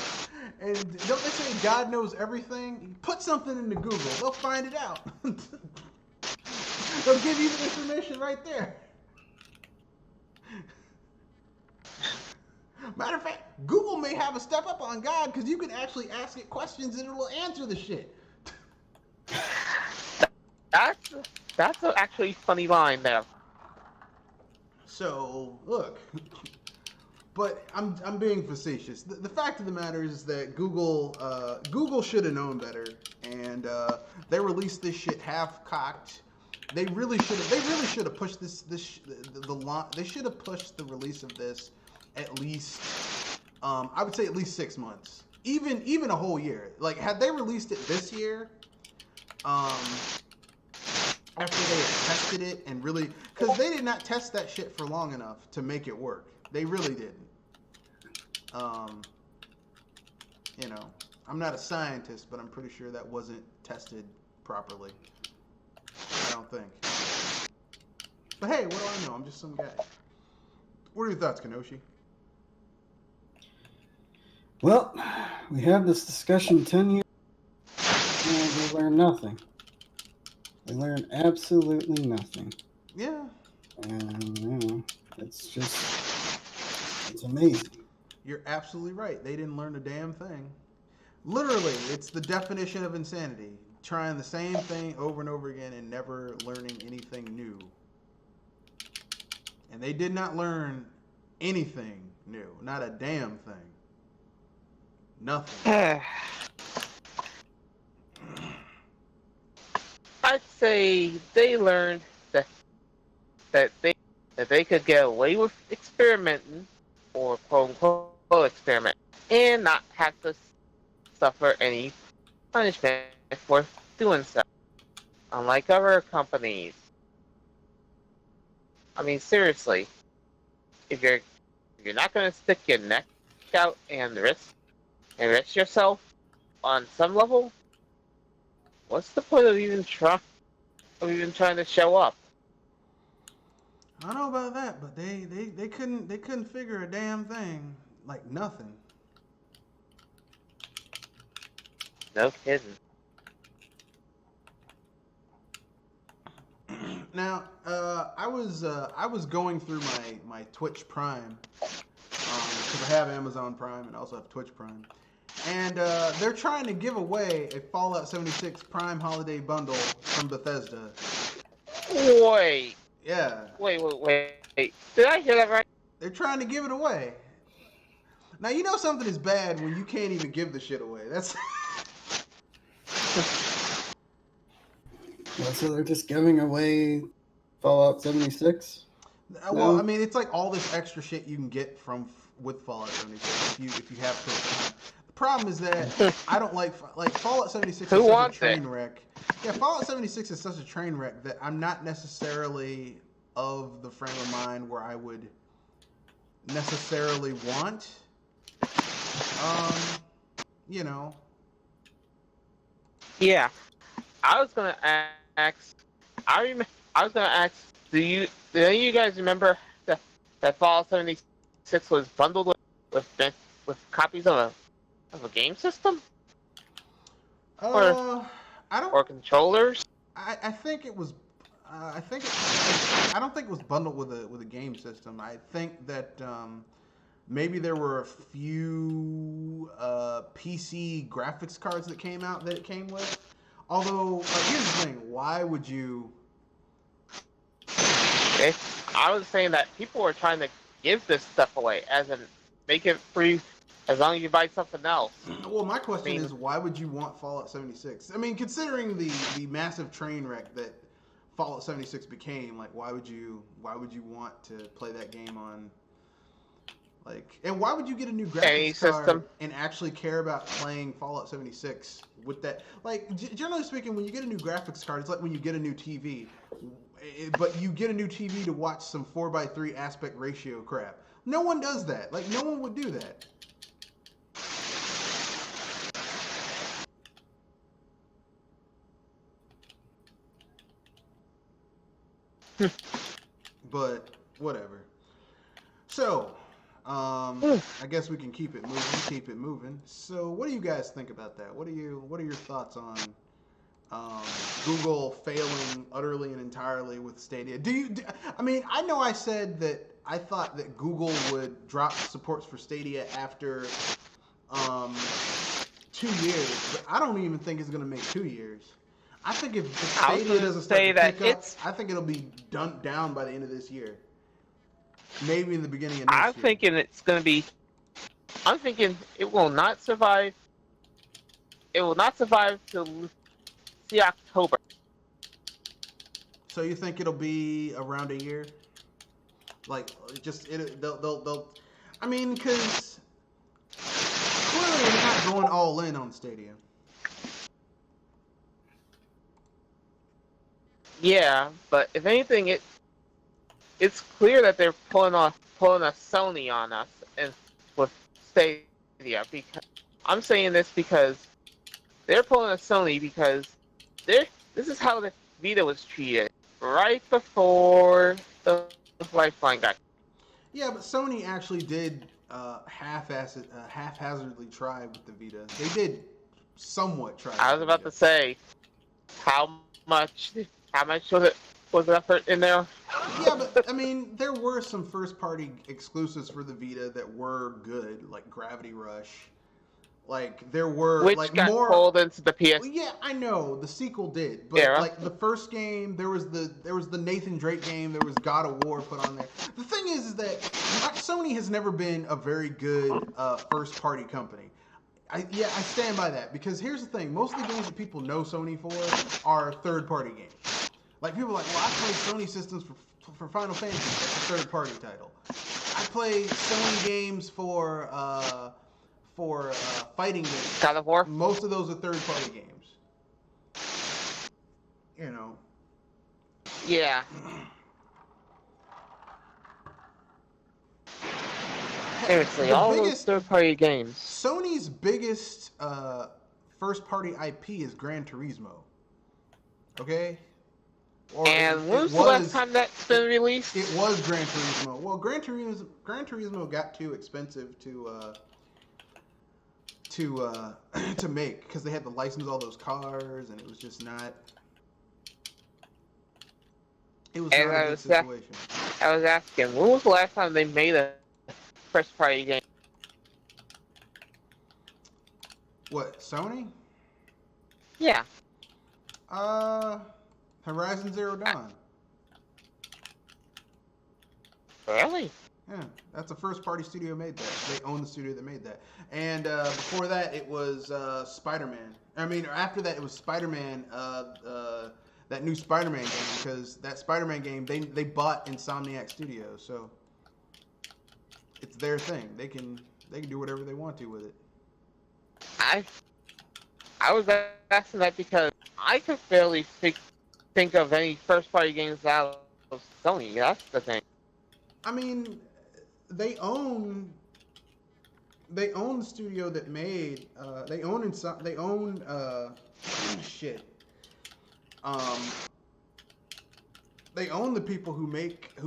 and don't they say God knows everything? Put something into Google, they'll find it out. They'll give you the information right there. Matter of fact, Google may have a step up on God because you can actually ask it questions and it will answer the shit. That's an actually funny line there. So look, but I'm being facetious. The fact of the matter is that Google should have known better, and they released this shit half cocked. They really should have pushed they should have pushed the release of this at least I would say at least 6 months, even a whole year. Like had they released it this year, after they had tested it and really, because they did not test that shit for long enough to make it work. They really didn't. You know, I'm not a scientist, but I'm pretty sure that wasn't tested properly. I don't think. But hey, what do I know? I'm just some guy. What are your thoughts, Kenoshi? Well, we have this discussion 10 years and we learn nothing. We learn absolutely nothing. Yeah. And, you know, it's amazing. You're absolutely right. They didn't learn a damn thing. Literally, it's the definition of insanity. Trying the same thing over and over again and never learning anything new. And they did not learn anything new. Not a damn thing. Nothing. I'd say they learned that they could get away with experimenting, or quote unquote experiment, and not have to suffer any punishment for doing so. Unlike other companies. I mean, seriously, if you're not going to stick your neck out and risk yourself on some level, what's the point of even trying to show up? I don't know about that, but they couldn't figure a damn thing. Like nothing. No kidding. Now, I was going through my Twitch Prime because I have Amazon Prime and I also have Twitch Prime, and they're trying to give away a Fallout 76 Prime Holiday Bundle from Bethesda. Wait. Yeah. Wait. Did I hear that right? They're trying to give it away. Now you know something is bad when you can't even give the shit away. That's. So they're just giving away Fallout 76? Well, No? I mean, it's like all this extra shit you can get with Fallout 76 if you have to. The problem is that I don't like Fallout 76 is such a train wreck. Yeah, Fallout 76 is such a train wreck that I'm not necessarily of the frame of mind where I would necessarily want. You know. Yeah, I was gonna ask. I was gonna ask. Do any of you guys remember that Fallout 76 was bundled with copies of a game system? I don't. Or controllers? I think it was. I don't think it was bundled with a game system. I think that maybe there were a few PC graphics cards that came out that it came with. Although, here's the thing: why would you? I was saying that people were trying to give this stuff away, as in make it free as long as you buy something else. Well, my question is, why would you want Fallout 76? I mean, considering the massive train wreck that Fallout 76 became, like, why would you want to play that game on Like, and why would you get a new Any graphics system. card and actually care about playing Fallout 76 with that? Like, generally speaking, when you get a new graphics card, it's like when you get a new TV, but you get a new TV to watch some 4:3 aspect ratio crap. No one does that. Like, no one would do that. But whatever. So, I guess we can keep it moving. Keep it moving. So, what do you guys think about that? What are your thoughts on Google failing utterly and entirely with Stadia? I mean, I know I said that I thought that Google would drop supports for Stadia after 2 years, but I don't even think it's going to make 2 years. I think if Stadia doesn't start to pick up, I think it'll be down by the end of this year. Maybe in the beginning of next year. I'm thinking it will not survive. It will not survive till October. So you think it'll be around a year? Like, they'll. I mean, because clearly they're not going all in on Stadia. Yeah, but if anything, it's clear that they're pulling a Sony on us and with Stadia. Because I'm saying this because they're pulling a Sony because this is how the Vita was treated right before the Lifeline got. Yeah, but Sony actually did haphazardly try with the Vita. They did somewhat try. I was about to say, how much was the effort in there? Yeah, but I mean, there were some first-party exclusives for the Vita that were good, like Gravity Rush. Like there were which got pulled into the PS. Well, yeah, I know the sequel did, but like the first game, there was the Nathan Drake game, there was God of War put on there. The thing is that Sony has never been a very good first-party company. I stand by that because here's the thing: most of the games that people know Sony for are third-party games. Like people are like, well, I play Sony systems for Final Fantasy. That's a third-party title. I play Sony games for fighting games. God of War. Most of those are third-party games. You know. Yeah. Seriously, all those third-party games. Sony's biggest first-party IP is Gran Turismo. Okay? And when was the last time that's been released? It was Gran Turismo. Well, Gran Turismo got too expensive to make because they had to license all those cars, and it was just not. It was not a good situation. I was asking, when was the last time they made a first-party game? What, Sony? Yeah. Horizon Zero Dawn. Really? Yeah, that's a first-party studio made that. They own the studio that made that. And before that, it was Spider-Man. I mean, after that, it was Spider-Man. That new Spider-Man game, because that Spider-Man game they bought Insomniac Studios, so it's their thing. They can do whatever they want to with it. I was asking that because I could barely think of any first-party games out of Sony. That's the thing. I mean, they own the studio that made. They own shit. They own the people who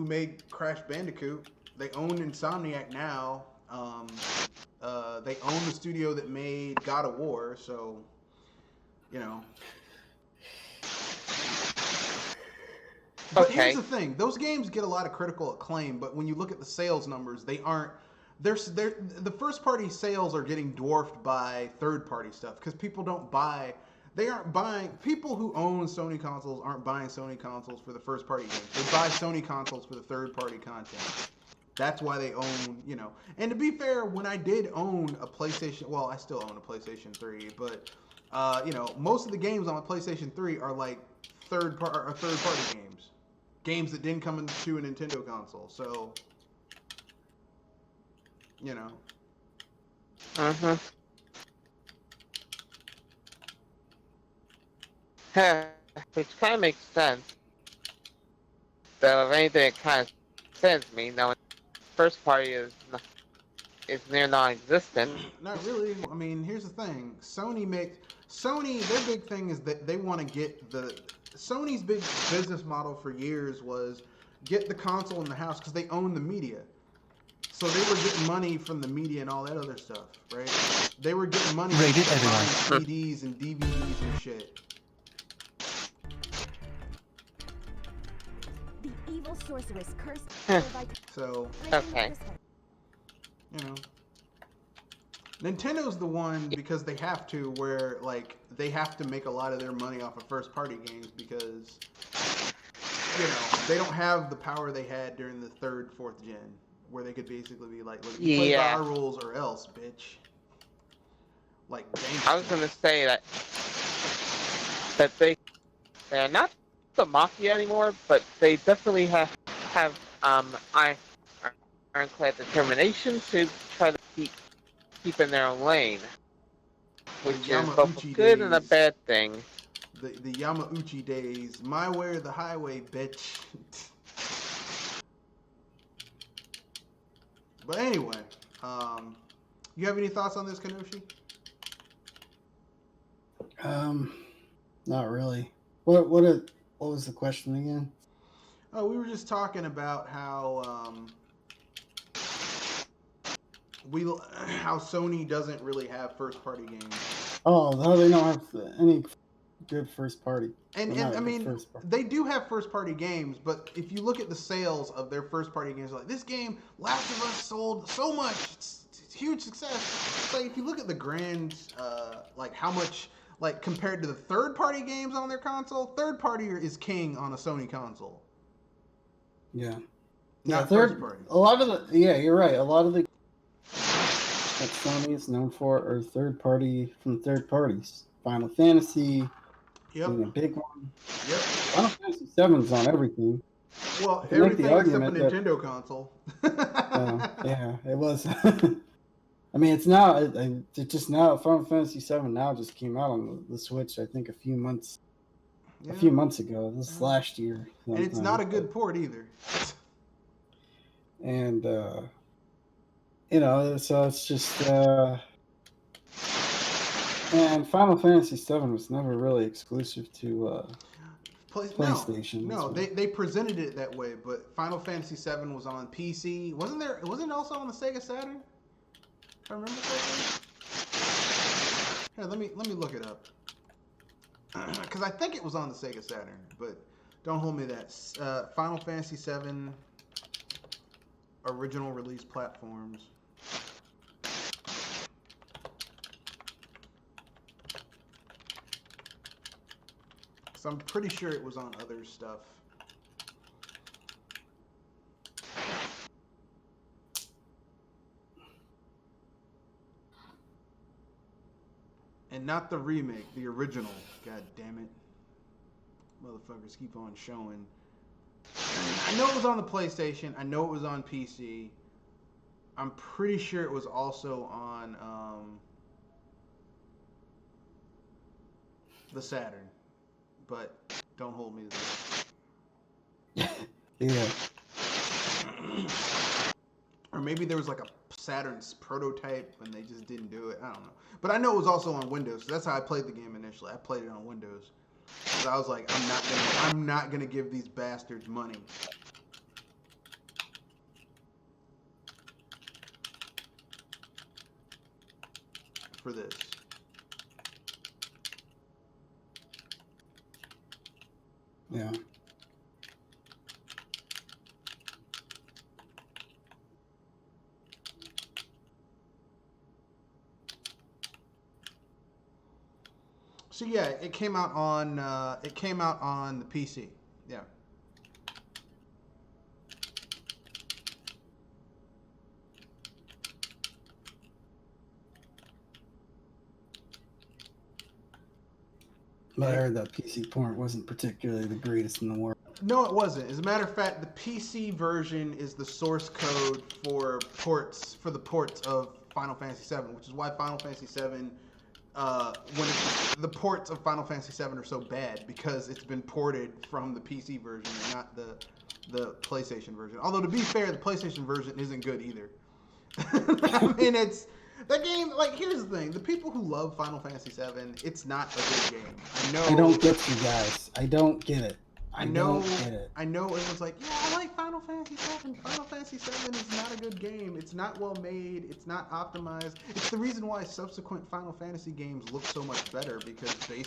made Crash Bandicoot. They own Insomniac now. They own the studio that made God of War. So, you know. But here's the thing: those games get a lot of critical acclaim, but when you look at the sales numbers, they aren't. The first-party sales are getting dwarfed by third-party stuff because people don't buy. They aren't buying. People who own Sony consoles aren't buying Sony consoles for the first-party games. They buy Sony consoles for the third-party content. That's why they own, you know. And to be fair, when I did own a PlayStation, well, I still own a PlayStation 3, but you know, most of the games on a PlayStation 3 are like third-party games. Games that didn't come into a Nintendo console. So You know. Which kind of makes sense. So if anything, it kind of sends me knowing first party is near non-existent. Not really. I mean, here's the thing. Sony. Their big thing is that they want to get Sony's big business model for years was get the console in the house because they own the media. So they were getting money from the media and all that other stuff, right? They were getting money from buying CDs and DVDs and shit. The evil sorceress cursed. So okay. You know, Nintendo's the one because they have to, where like they have to make a lot of their money off of first party games because they don't have the power they had during the third, fourth gen, where they could basically be like, look, you play by our rules or else, bitch. Like, gangster. I was gonna say that they're not the mafia anymore, but they definitely have ironclad determination to try to keep in their own lane, which is both a good and a bad thing. The Yamauchi days, my way or the highway, bitch. But anyway, you have any thoughts on this, Kenoshi? Not really. What was the question again? Oh, we were just talking about how how Sony doesn't really have first party games. Oh, how they don't have any good first party. And I mean, they do have first party games, but if you look at the sales of their first party games, like this game, Last of Us sold so much, it's huge success. So if you look at the grand, like how much, like compared to the third party games on their console, third party is king on a Sony console. Yeah. Not first party. A lot of the you're right. A lot of the that Sony is known for are third parties. Final Fantasy. Yep. Being a big one. Yep. Final Fantasy 7's on everything. Well, everything except a Nintendo console. Yeah, it was. I mean, it's now. It just now. Final Fantasy 7 now just came out on the Switch. I think a few months ago. This last year. And it's not a good port either. And so it's just. And Final Fantasy VII was never really exclusive to PlayStation. No, they presented it that way, but Final Fantasy VII was on PC. Wasn't it also on the Sega Saturn? If I remember correctly. Here, let me look it up. Because I think it was on the Sega Saturn, but don't hold me that. Final Fantasy VII original release platforms. I'm pretty sure it was on other stuff. And not the remake, the original. God damn it. Motherfuckers keep on showing. I know it was on the PlayStation. I know it was on PC. I'm pretty sure it was also on the Saturn. But don't hold me to that. Yeah. Or maybe there was like a Saturn's prototype and they just didn't do it. I don't know. But I know it was also on Windows. So that's how I played the game initially. I played it on Windows. So I was like, I'm not gonna give these bastards money. For this. Yeah. So yeah, it came out on the PC. Yeah. But I heard that PC port wasn't particularly the greatest in the world. No, it wasn't. As a matter of fact, the PC version is the source code for the ports of Final Fantasy VII, which is why Final Fantasy VII, the ports of Final Fantasy VII are so bad because it's been ported from the PC version and not the PlayStation version. Although to be fair, the PlayStation version isn't good either. I mean, it's that game. Like, here's the thing: the people who love Final Fantasy VII, it's not a good game. I know. I don't get you guys. I don't get it. I know everyone's like, yeah, I like Final Fantasy VII. Final Fantasy VII is not a good game. It's not well made. It's not optimized. It's the reason why subsequent Final Fantasy games look so much better because basically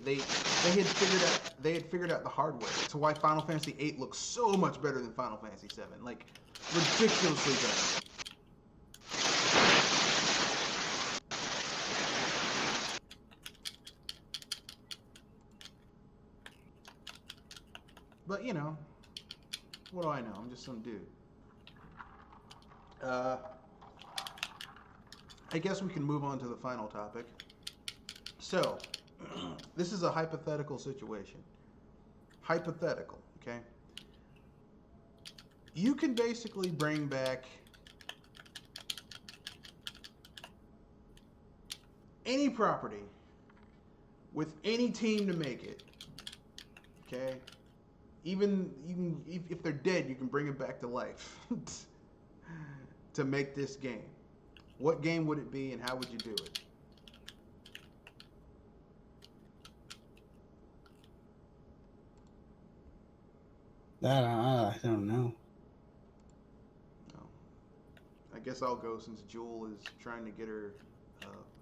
they had figured out the hardware. It's why Final Fantasy VIII looks so much better than Final Fantasy VII. Like, ridiculously better. But, you know, what do I know? I'm just some dude. I guess we can move on to the final topic. So, this is a hypothetical situation. Hypothetical, okay? You can basically bring back any property with any team to make it, okay? Even you can, if they're dead, you can bring it back to life to make this game. What game would it be, and how would you do it? I don't know. No. I guess I'll go since Jewel is trying to get her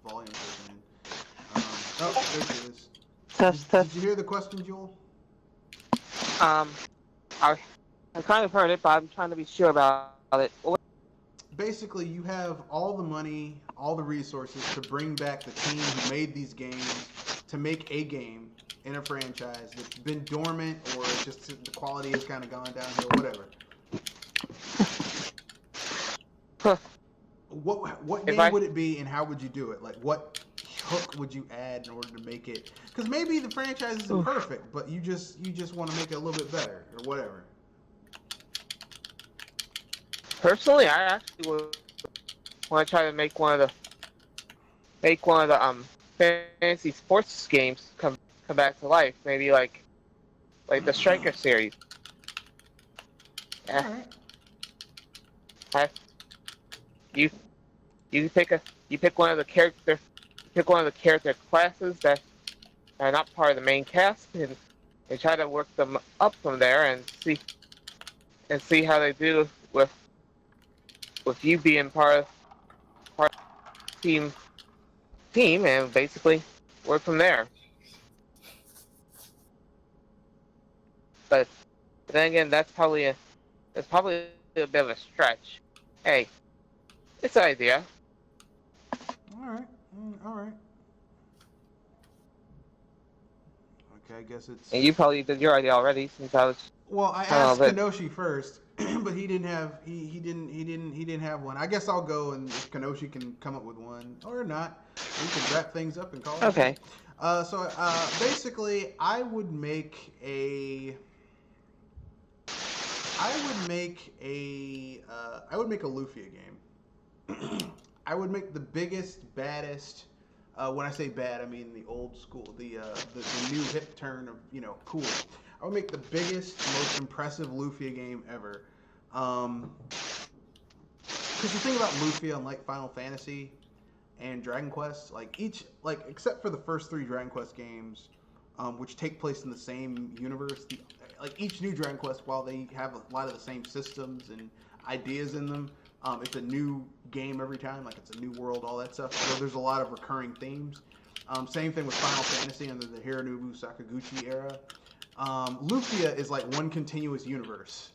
volume taken in. Oh, there she is. Did you hear the question, Jewel? I kind of heard it, but I'm trying to be sure about it. Basically, you have all the money, all the resources to bring back the team who made these games to make a game in a franchise that's been dormant or just the quality has kind of gone downhill, whatever. What game would it be, and how would you do it? Like, what hook would you add in order to make it? Because maybe the franchise isn't perfect, but you just want to make it a little bit better or whatever. Personally, I actually would want to try to make one of the fantasy sports games come back to life. Maybe like the Striker series. Yeah. All right. You pick one of the character classes that are not part of the main cast, and try to work them up from there and see how they do with you being part of the team, and basically work from there. But then again, that's probably a bit of a stretch. Hey, it's an idea. All right. Okay, I guess it's. And you probably did your idea already, since I was. Well, I asked Kenoshi first, but he didn't have one. I guess I'll go, and if Kenoshi can come up with one or not, we can wrap things up and call it. Okay. So basically, I would make a Lufia game. I would make the biggest, baddest. When I say bad, I mean the old school, the new hip turn of cool. I would make the biggest, most impressive Lufia game ever. Because the thing about Lufia, unlike Final Fantasy and Dragon Quest, except for the first 3 Dragon Quest games, which take place in the same universe, each new Dragon Quest, while they have a lot of the same systems and ideas in them, it's a new game every time, it's a new world, all that stuff. So there's a lot of recurring themes. Same thing with Final Fantasy under the Hironobu Sakaguchi era. Lufia is like one continuous universe.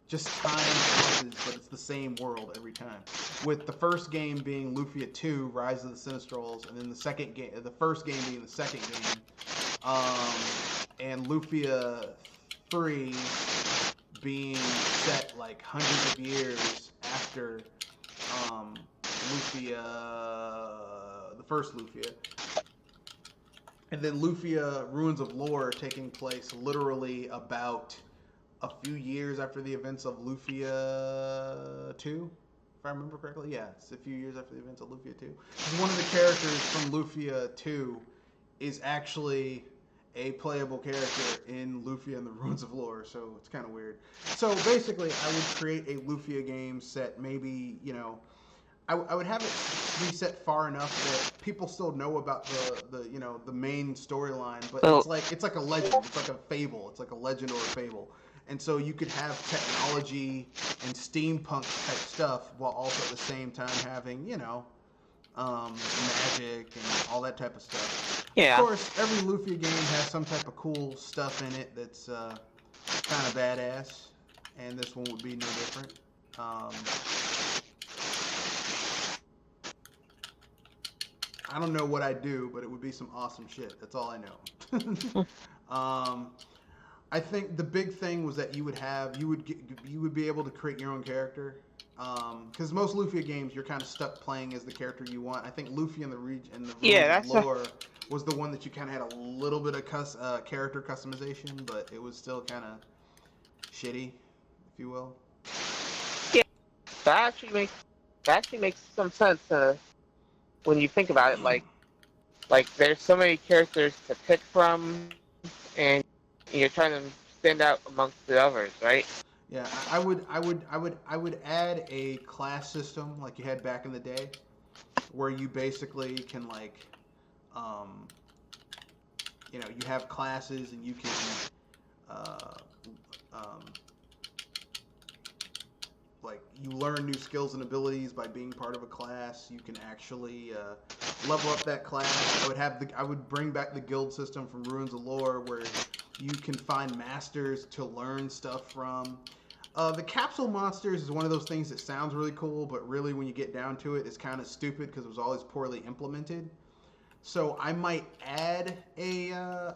Just time passes, but it's the same world every time. With the first game being Lufia 2, Rise of the Sinistrals, and then the first game being the second game, and Lufia 3 being set hundreds of years after Lufia, the first Lufia. And then Lufia Ruins of Lore taking place literally about a few years after the events of Lufia 2, if I remember correctly. Yeah, it's a few years after the events of Lufia 2. One of the characters from Lufia 2 is actually a playable character in Lufia and the Ruins of Lore, so it's kind of weird. So basically, I would create a Lufia game set, maybe, I would have it be set far enough that people still know about the main storyline, but it's like a legend, it's like a fable, it's like a legend or a fable, and so you could have technology and steampunk type stuff while also at the same time having magic and all that type of stuff. Yeah. Of course, every Lufia game has some type of cool stuff in it that's kind of badass, and this one would be no different. I don't know what I'd do, but it would be some awesome shit. That's all I know. I think the big thing was that you would be able to create your own character. Because most Lufia games, you're kind of stuck playing as the character you want. I think Lufia in the lore was the one that you kind of had a little bit of character customization, but it was still kind of shitty, if you will. Yeah, that actually makes some sense when you think about it. Like there's so many characters to pick from, and you're trying to stand out amongst the others, right? Yeah, I would add a class system like you had back in the day, where you basically can you have classes and you can you learn new skills and abilities by being part of a class. You can actually level up that class. I would bring back the guild system from Ruins of Lore, where you can find masters to learn stuff from. The capsule monsters is one of those things that sounds really cool, but really when you get down to it, it's kind of stupid because it was always poorly implemented. So I might add a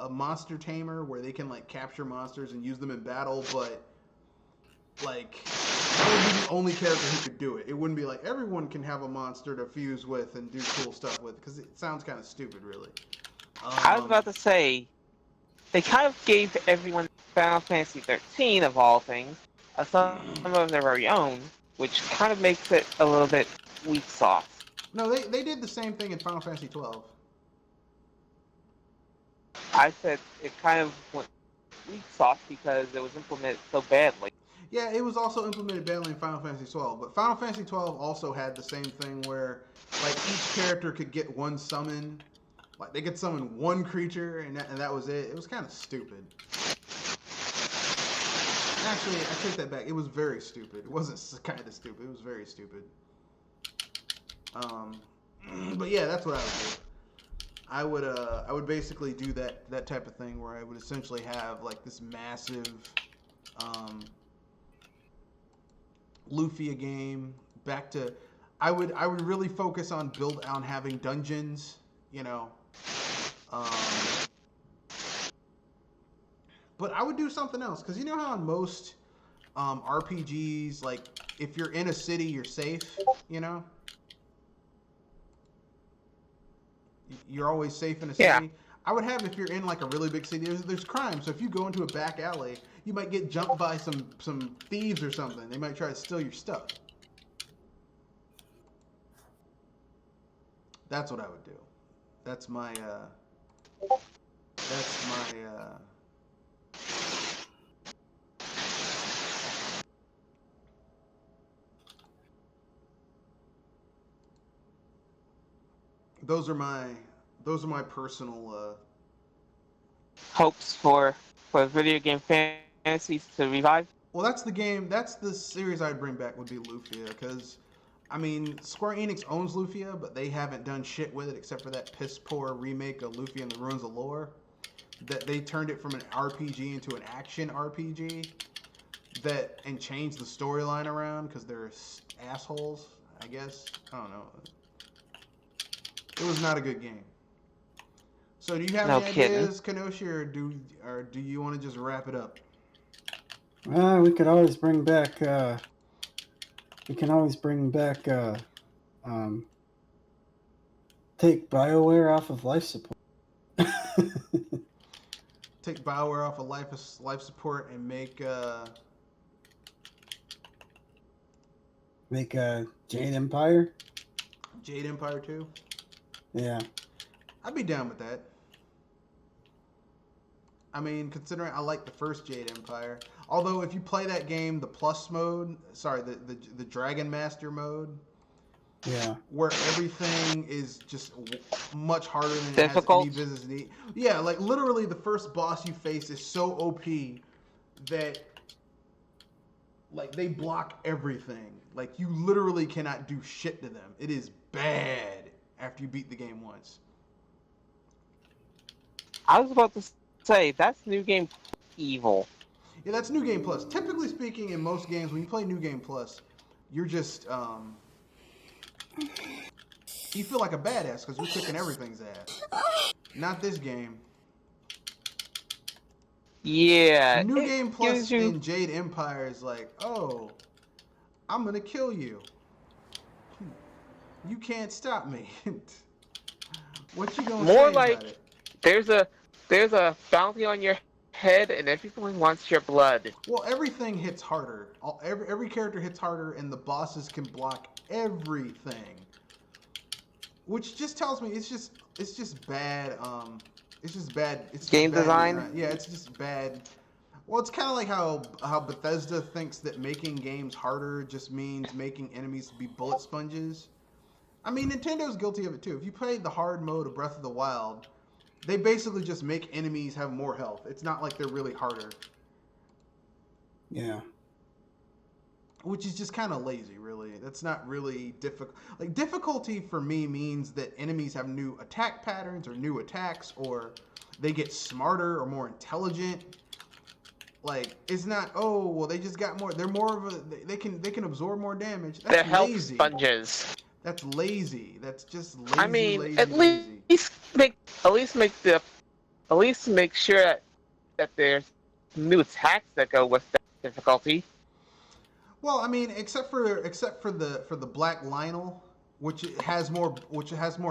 monster tamer where they can capture monsters and use them in battle, but that would be the only character who could do it. It wouldn't be like everyone can have a monster to fuse with and do cool stuff with, because it sounds kind of stupid, really. I was about to say, they kind of gave everyone Final Fantasy 13 of all things, some of their very own, which kind of makes it a little bit weak sauce. No, they did the same thing in Final Fantasy 12. I said it kind of went weak sauce because it was implemented so badly. Yeah, it was also implemented badly in Final Fantasy 12, but Final Fantasy 12 also had the same thing where each character could get one summon. Like they could summon one creature and that was it. It was kind of stupid. Actually, I take that back. It was very stupid. It wasn't kind of stupid. It was very stupid. But yeah, that's what I would do. I would basically do that type of thing where I would essentially have this massive Lufia game. I would really focus on having dungeons, but I would do something else, because you know how in most RPGs, if you're in a city, you're safe, You're always safe in a city. Yeah. I would have, if you're in a really big city, there's crime. So if you go into a back alley, you might get jumped by some thieves or something. They might try to steal your stuff. That's what I would do. That's my those are my personal hopes for video game fantasies to revive. Well, that's the series I'd bring back would be Lufia, because Square Enix owns Lufia, but they haven't done shit with it except for that piss poor remake of Lufia and the Ruins of Lore. That they turned it from an RPG into an action RPG, and changed the storyline around because they're assholes, I guess. I don't know. It was not a good game. So do you have any ideas, Kenoshi, or do you want to just wrap it up? We could always bring back. take BioWare off of life support. Take BioWare off of life support and make Jade Empire. Jade Empire 2. Yeah. I'd be down with that. I mean, considering I like the first Jade Empire. Although, if you play that game, the plus mode, the Dragon Master mode, yeah, where everything is just much harder than difficult. It has any business need. Yeah, like literally, the first boss you face is so OP that like they block everything. Like you literally cannot do shit to them. It is bad after you beat the game once. I was about to say that's New Game evil. Yeah, that's New Game Plus. Typically speaking, in most games, when you play New Game Plus, you're just you feel like a badass because you're kicking everything's ass. Not this game. Yeah. New Game Plus in Jade Empire is like, oh, I'm gonna kill you. You can't stop me. What you gonna More say like about it? there's a bounty on your head and everyone wants your blood. Well, everything hits harder. Every character hits harder, and the bosses can block everything. Which just tells me it's just bad. It's just bad. It's game bad design. Yeah, it's just bad. Well, it's kind of like how Bethesda thinks that making games harder just means making enemies be bullet sponges. I mean, Nintendo's guilty of it too. If you play the hard mode of Breath of the Wild, they basically just make enemies have more health. It's not like they're really harder. Yeah. Which is just kind of lazy, really. That's not really difficult. Like, difficulty for me means that enemies have new attack patterns or new attacks, or they get smarter or more intelligent. Like, it's not, oh, well, they just got more. They're more of a, they can absorb more damage. That's They're health lazy. sponges. That's lazy. That's just lazy. I mean, lazy, at lazy. least make sure that there's new attacks that go with that difficulty. Well, I mean, except for the Black Lionel, which has more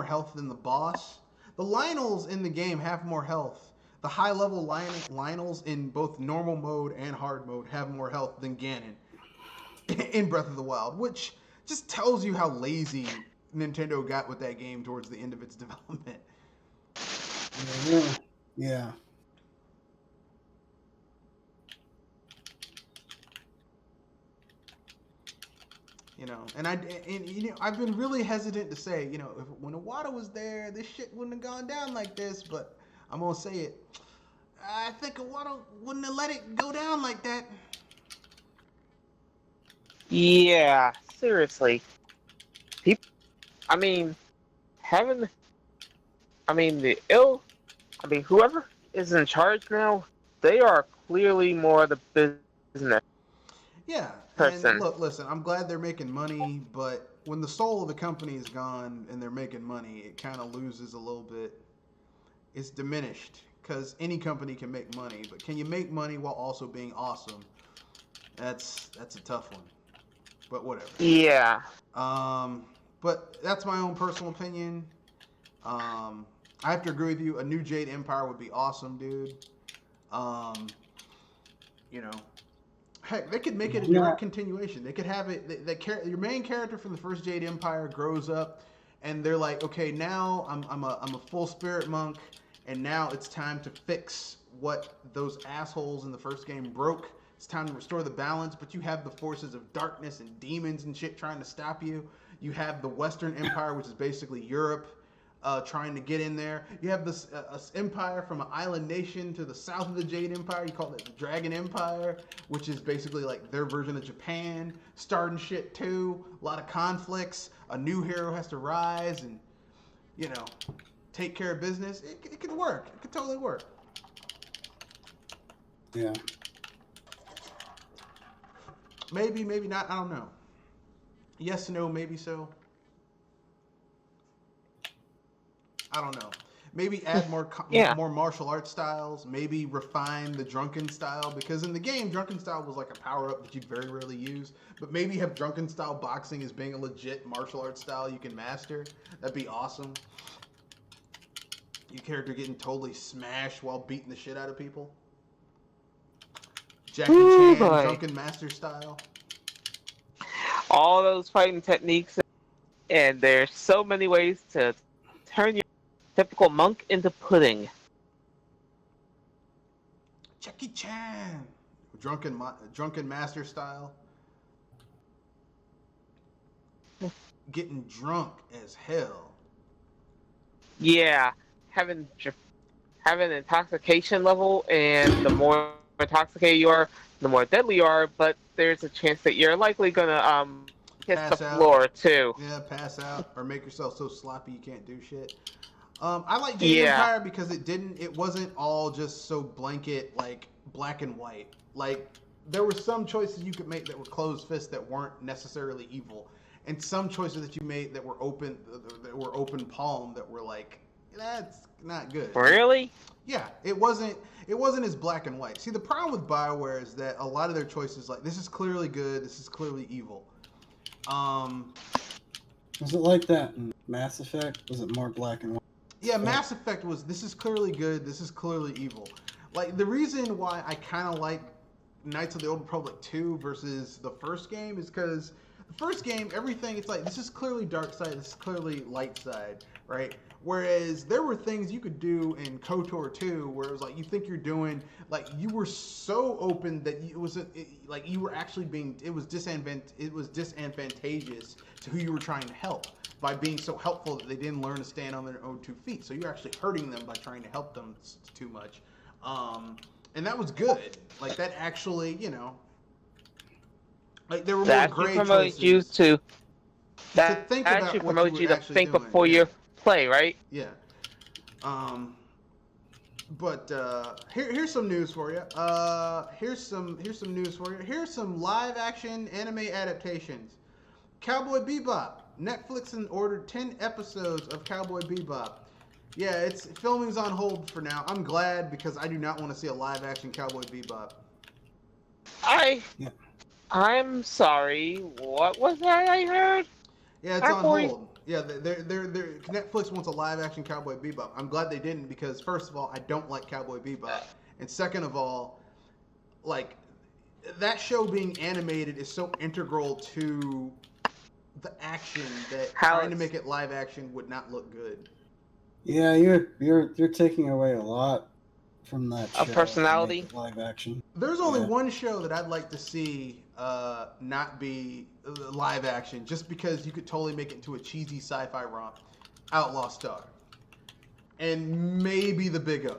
health than the boss. The Lionels in the game have more health. The high level Lionels in both normal mode and hard mode have more health than Ganon in Breath of the Wild, which just tells you how lazy Nintendo got with that game towards the end of its development. Yeah. You know, and I've been really hesitant to say, you know, if when Iwata was there, this shit wouldn't have gone down like this. But I'm gonna say it. I think Iwata wouldn't have let it go down like that. Yeah, seriously. I mean, whoever is in charge now, they are clearly more the business. Yeah, person. And look, listen, I'm glad they're making money, but when the soul of the company is gone and they're making money, it kind of loses a little bit. It's diminished because any company can make money, but can you make money while also being awesome? That's a tough one. But whatever. Yeah. But that's my own personal opinion. I have to agree with you. A new Jade Empire would be awesome, dude. You know. Heck, they could make it a direct continuation. They could have it. Your main character from the first Jade Empire grows up, and they're like, okay, now I'm a full spirit monk, and now it's time to fix what those assholes in the first game broke. It's time to restore the balance, but you have the forces of darkness and demons and shit trying to stop you. You have the Western Empire, which is basically Europe, trying to get in there. You have this empire from an island nation to the south of the Jade Empire. You call it the Dragon Empire, which is basically like their version of Japan. Starting shit too. A lot of conflicts. A new hero has to rise and, you know, take care of business. It could work. It could totally work. Yeah. Maybe, maybe not. I don't know. Yes, no, maybe so. I don't know. Maybe add more martial arts styles. Maybe refine the drunken style, because in the game, drunken style was like a power up that you'd very rarely use. But maybe have drunken style boxing as being a legit martial arts style you can master. That'd be awesome. Your character getting totally smashed while beating the shit out of people. Jackie Chan, drunken master style. All those fighting techniques, and there's so many ways to turn your typical monk into pudding. Jackie Chan, drunken master style. Getting drunk as hell. Yeah, having an intoxication level, and the more intoxicated you are, the more deadly you are. But there's a chance that you're likely gonna hit the floor too. Yeah, pass out or make yourself so sloppy you can't do shit. I like Jade Empire because it wasn't all just so blanket like black and white. Like there were some choices you could make that were closed fist that weren't necessarily evil, and some choices that you made that were open palm that were like, that's not good. Really? Yeah, it wasn't as black and white. See, the problem with BioWare is that a lot of their choices, like, this is clearly good, this is clearly evil. Was it like that in Mass Effect? Was it more black and white? Yeah, Mass Effect was, this is clearly good, this is clearly evil. Like, the reason why I kind of like Knights of the Old Republic 2 versus the first game is because the first game, everything, it's like, this is clearly dark side, this is clearly light side, right? Whereas there were things you could do in KOTOR 2 where it was like you think you're doing, like you were so open that it was like you were actually being, it was disadvantageous to who you were trying to help by being so helpful that they didn't learn to stand on their own 2 feet. So you're actually hurting them by trying to help them too much. And that was good. Like that actually, you know, like there were more great choices. That think actually about promotes you to think doing. before you play, right? Yeah. But here's some news for you. Here's some news for you. Here's some live action anime adaptations. Cowboy Bebop. Netflix has ordered 10 episodes of Cowboy Bebop. Yeah, filming's on hold for now. I'm glad because I do not want to see a live action Cowboy Bebop. I'm sorry. What was that I heard? Yeah, it's on hold. Yeah, Netflix wants a live-action Cowboy Bebop. I'm glad they didn't because, first of all, I don't like Cowboy Bebop. And second of all, like, that show being animated is so integral to the action that trying to make it live-action would not look good. Yeah, you're taking away a lot from that show. A personality? Live action. There's only one show that I'd like to see not be live action, just because you could totally make it into a cheesy sci-fi romp. Outlaw Star. And maybe The Big O.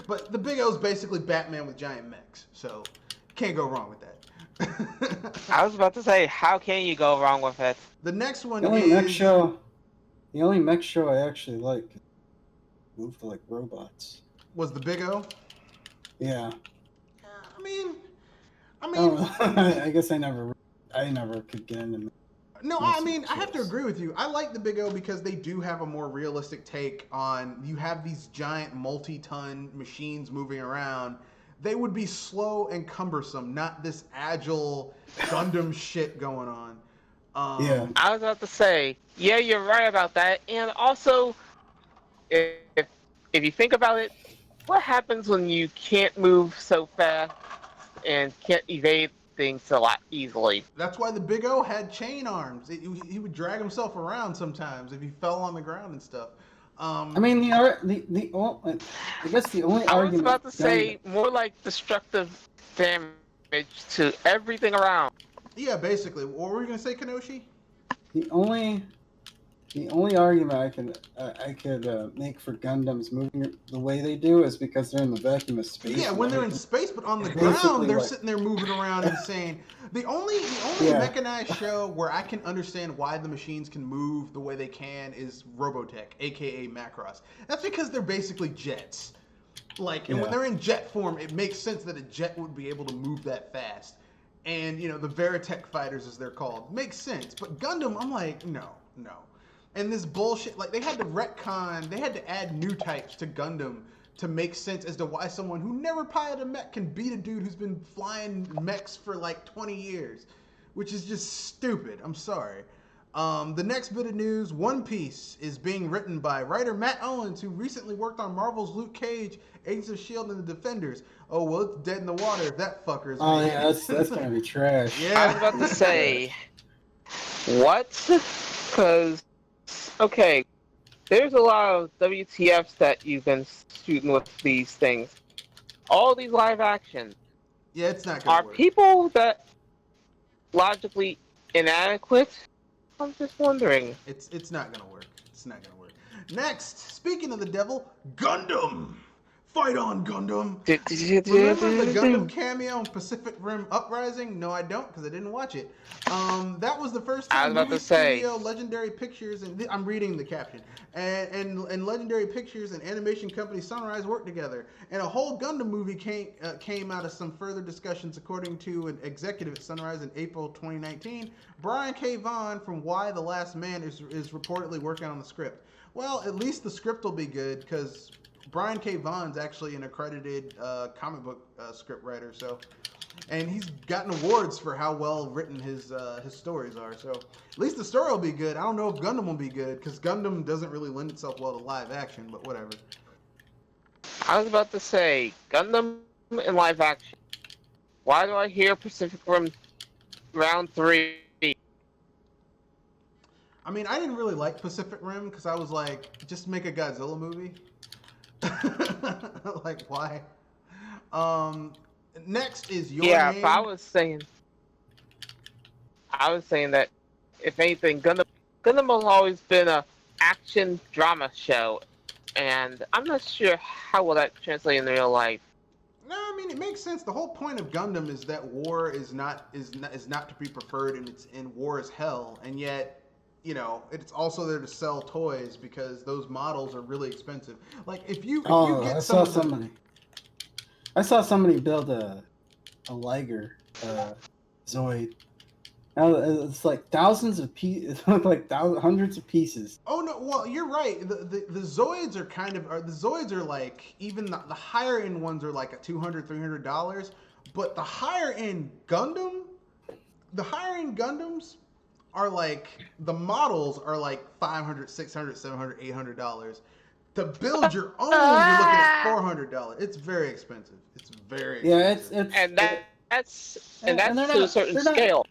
But The Big O is basically Batman with giant mechs, so can't go wrong with that. I was about to say, how can you go wrong with it? The next one The only mech show I actually like moved to like robots. Was The Big O? Yeah. I mean, I guess I never could get into. No, I mean, I have to agree with you. I like The Big O because they do have a more realistic take on, you have these giant multi-ton machines moving around. They would be slow and cumbersome, not this agile Gundam shit going on. Yeah. I was about to say, yeah, you're right about that. And also, if you think about it, what happens when you can't move so fast and can't evade things a lot easily? That's why The Big O had chain arms. He would drag himself around sometimes if he fell on the ground and stuff. I mean, I guess the only argument. I was about to say more like destructive damage to everything around. Yeah, basically. What were you gonna say, Kenoshi? The only argument I could make for Gundams moving the way they do is because they're in the vacuum of space. Yeah, when they're in space, but on the ground, they're sitting there moving around insane. The only mechanized show where I can understand why the machines can move the way they can is Robotech, aka Macross. That's because they're basically jets. And when they're in jet form, it makes sense that a jet would be able to move that fast. And, the Veritech fighters, as they're called, makes sense. But Gundam, I'm like, no. And this bullshit, like they had to retcon, they had to add new types to Gundam to make sense as to why someone who never piloted a mech can beat a dude who's been flying mechs for like 20 years, which is just stupid. I'm sorry. The next bit of news, One Piece is being written by writer Matt Owens, who recently worked on Marvel's Luke Cage, Agents of S.H.I.E.L.D. and The Defenders. Oh, well, it's dead in the water if that fucker's Oh made. yeah, that's gonna be trash. Yeah. I was about to say, what? Because, okay, there's a lot of WTFs that you've been shooting with these things. All these live action. Yeah, it's not gonna Are work. people that logically inadequate? I'm just wondering. It's not gonna work. It's not gonna work. Next, speaking of the devil, Gundam. Fight on, Gundam. Remember the Gundam cameo in Pacific Rim Uprising? No, I don't, because I didn't watch it. That was the first time movie studio Legendary Pictures, and I'm reading the caption, and Legendary Pictures and animation company Sunrise worked together, and a whole Gundam movie came out of some further discussions, according to an executive at Sunrise in April 2019. Brian K. Vaughan from Y: The Last Man is reportedly working on the script. Well, at least the script will be good, because Brian K. Vaughan's actually an accredited comic book script writer, so, and he's gotten awards for how well written his stories are. So at least the story will be good. I don't know if Gundam will be good, because Gundam doesn't really lend itself well to live action, but whatever. I was about to say Gundam in live action. Why do I hear Pacific Rim Round 3? I mean, I didn't really like Pacific Rim because I was like, just make a Godzilla movie. Like, why? Next is Your Yeah, Name. but I was saying that if anything, Gundam has always been a action drama show, and I'm not sure how will that translate in real life. No, I mean it makes sense. The whole point of Gundam is that war is not to be preferred, and war is hell, and yet, you know, it's also there to sell toys because those models are really expensive. Like if you get I saw somebody build a Liger Zoid. Now it's like thousands of pieces. It looked like hundreds of pieces. Oh no! Well, you're right. The Zoids are the Zoids are like, even the higher end ones are like $200-$300, but the higher end Gundams are like, the models are like $500, $600, $700, $800. To build your own, you're looking at $400. It's very expensive. It's very expensive. Yeah, it's that's to a certain scale.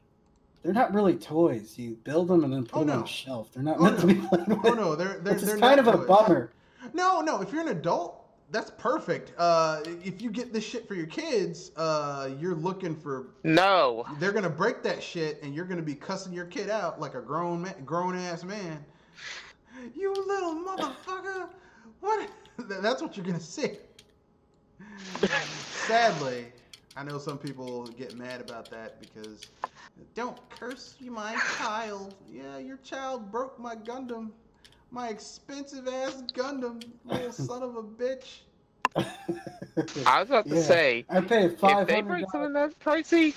They're not really toys. You build them and then put them on a shelf. They're not meant to be played with. Oh no, they're kind of a bummer. No, if you're an adult, that's perfect. If you get this shit for your kids, you're looking for... No. They're gonna break that shit, and you're gonna be cussing your kid out like a grown ass man. You little motherfucker! What? That's what you're gonna see. Sadly, I know some people get mad about that because, don't curse my child. Yeah, your child broke my Gundam. My expensive ass Gundam, little son of a bitch. I was about to say, I paid $500. If they break something that's pricey,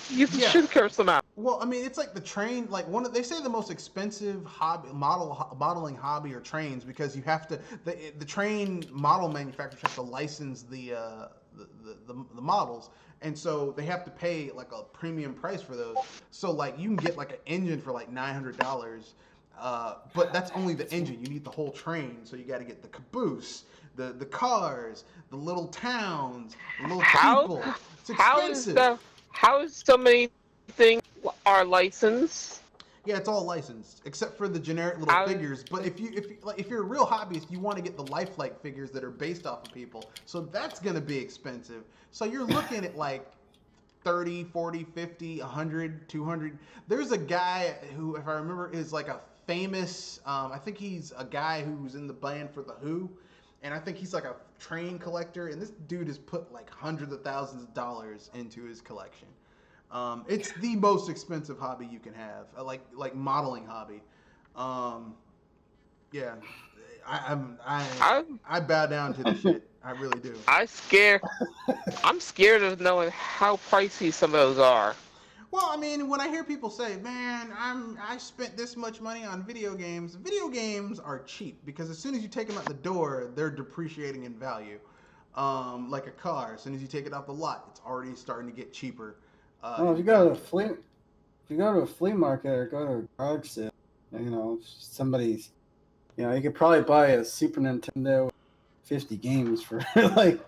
you should curse them out. Well, I mean, it's like the train, like they say the most expensive modeling hobby are trains, because you have to, the train model manufacturers have to license the models, and so they have to pay like a premium price for those. So like you can get like an engine for like $900, but that's only the engine. You need the whole train, so you got to get the caboose, the cars, the little towns, the little people. It's expensive. How is so many things are licensed? Yeah, it's all licensed except for the generic little figures. But if you're a real hobbyist, you want to get the lifelike figures that are based off of people. So that's going to be expensive. So you're looking at like 30, 40, 50, 100, 200. There's a guy who, if I remember, is like a famous, I think he's a guy who's in the band for The Who. And I think he's like a train collector, and this dude has put like hundreds of thousands of dollars into his collection. It's the most expensive hobby you can have, like modeling hobby. Yeah, I bow down to the shit. I really do. I'm scared of knowing how pricey some of those are. Well, I mean, when I hear people say, "Man, I spent this much money on video games," video games are cheap because as soon as you take them out the door, they're depreciating in value. Like a car, as soon as you take it off the lot, it's already starting to get cheaper. Well, if you go to a flea market or go to a garage sale, somebody's, you could probably buy a Super Nintendo, 50 games for like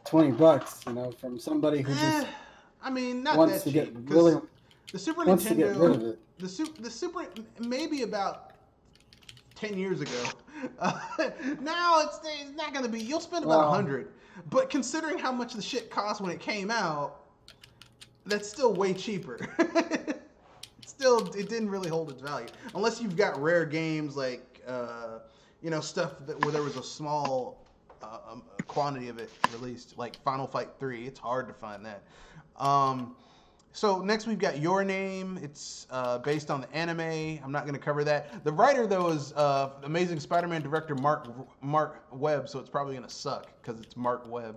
$20, from somebody who just. I mean, not wants that to cheap. get really The Super wants to get rid of Nintendo, it. the Super, maybe about 10 years ago. Now it's not going to be. You'll spend about $100, but considering how much the shit cost when it came out, that's still way cheaper. It didn't really hold its value unless you've got rare games like stuff where there was a small quantity of it released, like Final Fight 3. It's hard to find that. So next we've got Your Name. It's based on the anime. I'm not going to cover that. The writer though is Amazing Spider-Man director Mark Webb, so it's probably going to suck because it's Mark Webb.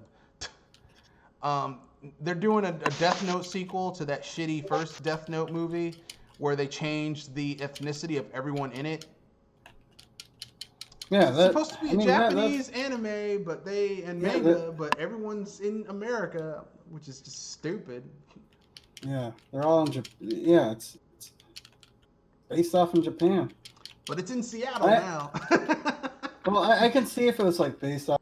They're doing a Death Note sequel to that shitty first Death Note movie where they changed the ethnicity of everyone in it. Yeah, it's supposed to be a Japanese anime, manga, but everyone's in America, which is just stupid. Yeah, they're all in Japan. Yeah, it's based off in Japan. But it's in Seattle now. Well, I can see if it was like based off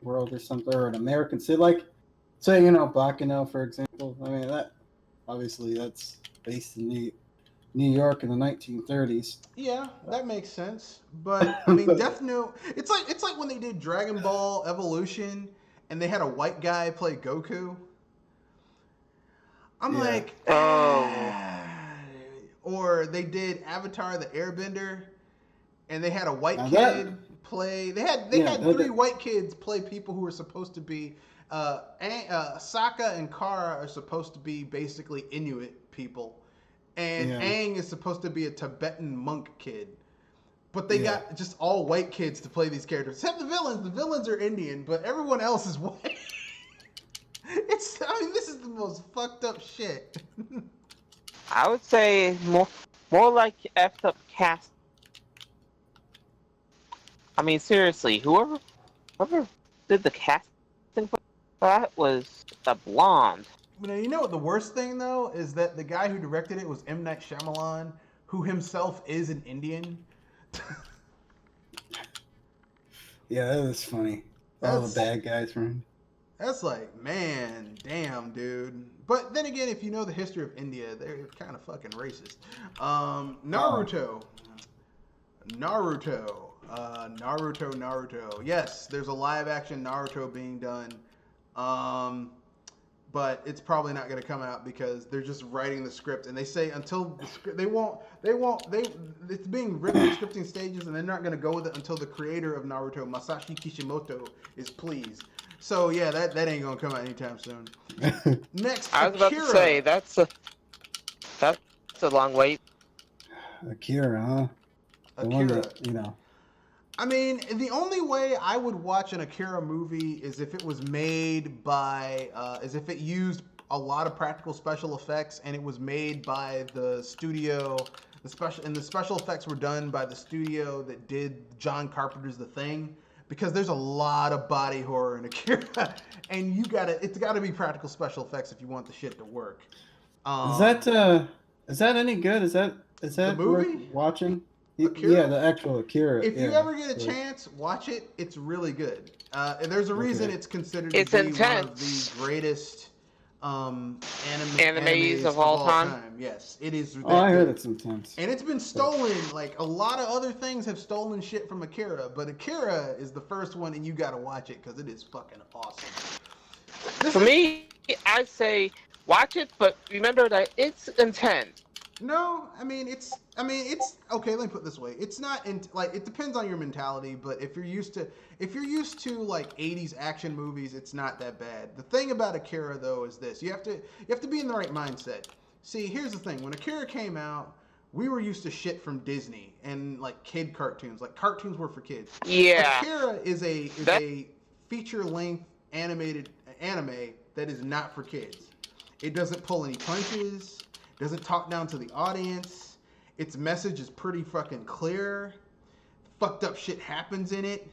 world or something, or an American city, like say Baccano, for example. I mean that obviously that's based in New York in the 1930s. Yeah, that makes sense. But I mean, Death Note. It's like when they did Dragon Ball Evolution and they had a white guy play Goku. I'm like, or they did Avatar: The Airbender, and they had a white kid play. They had three white kids play people who were supposed to be. Sokka and Kara are supposed to be basically Inuit people, and Aang is supposed to be a Tibetan monk kid. But they got just all white kids to play these characters, except the villains. The villains are Indian, but everyone else is white. This is the most fucked up shit. I would say more like effed up cast. I mean, seriously, whoever did the casting for that was a blonde. You know what the worst thing though is that the guy who directed it was M. Night Shyamalan, who himself is an Indian. Yeah, that was funny. All the bad guys from. That's like, man, damn, dude. But then again, if you know the history of India, they're kind of fucking racist. Naruto. Yes, there's a live action Naruto being done. But it's probably not going to come out because they're just writing the script, and they say until the script, it's being written in scripting stages, and they're not going to go with it until the creator of Naruto, Masashi Kishimoto, is pleased. So yeah, that ain't gonna come out anytime soon. Next, I was about to say that's a long wait. Akira, huh? The one that, I mean, the only way I would watch an Akira movie is if it was made by, is if it used a lot of practical special effects and it was made by the studio. The special effects were done by the studio that did John Carpenter's The Thing. Because there's a lot of body horror in Akira, and it's gotta be practical special effects if you want the shit to work. Is that any good? Is that the movie? Worth watching? Akira? Yeah, the actual Akira. If you ever get a chance, watch it. It's really good. And there's a reason it's considered to be intense. One of the greatest animes of all time. Yes, it is. I heard it's intense. And it's been stolen. Like a lot of other things have stolen shit from Akira, but Akira is the first one, and you gotta watch it because it is fucking awesome. For me, I'd say watch it, but remember that it's intense. No, I mean it's okay. Let me put it this way: it's not it depends on your mentality. But if you're used to like 80s action movies, it's not that bad. The thing about Akira though is this: you have to be in the right mindset. See, here's the thing: when Akira came out, we were used to shit from Disney and like kid cartoons. Like cartoons were for kids. Yeah. Akira is a feature length animated anime that is not for kids. It doesn't pull any punches. Doesn't talk down to the audience. Its message is pretty fucking clear. Fucked up shit happens in it.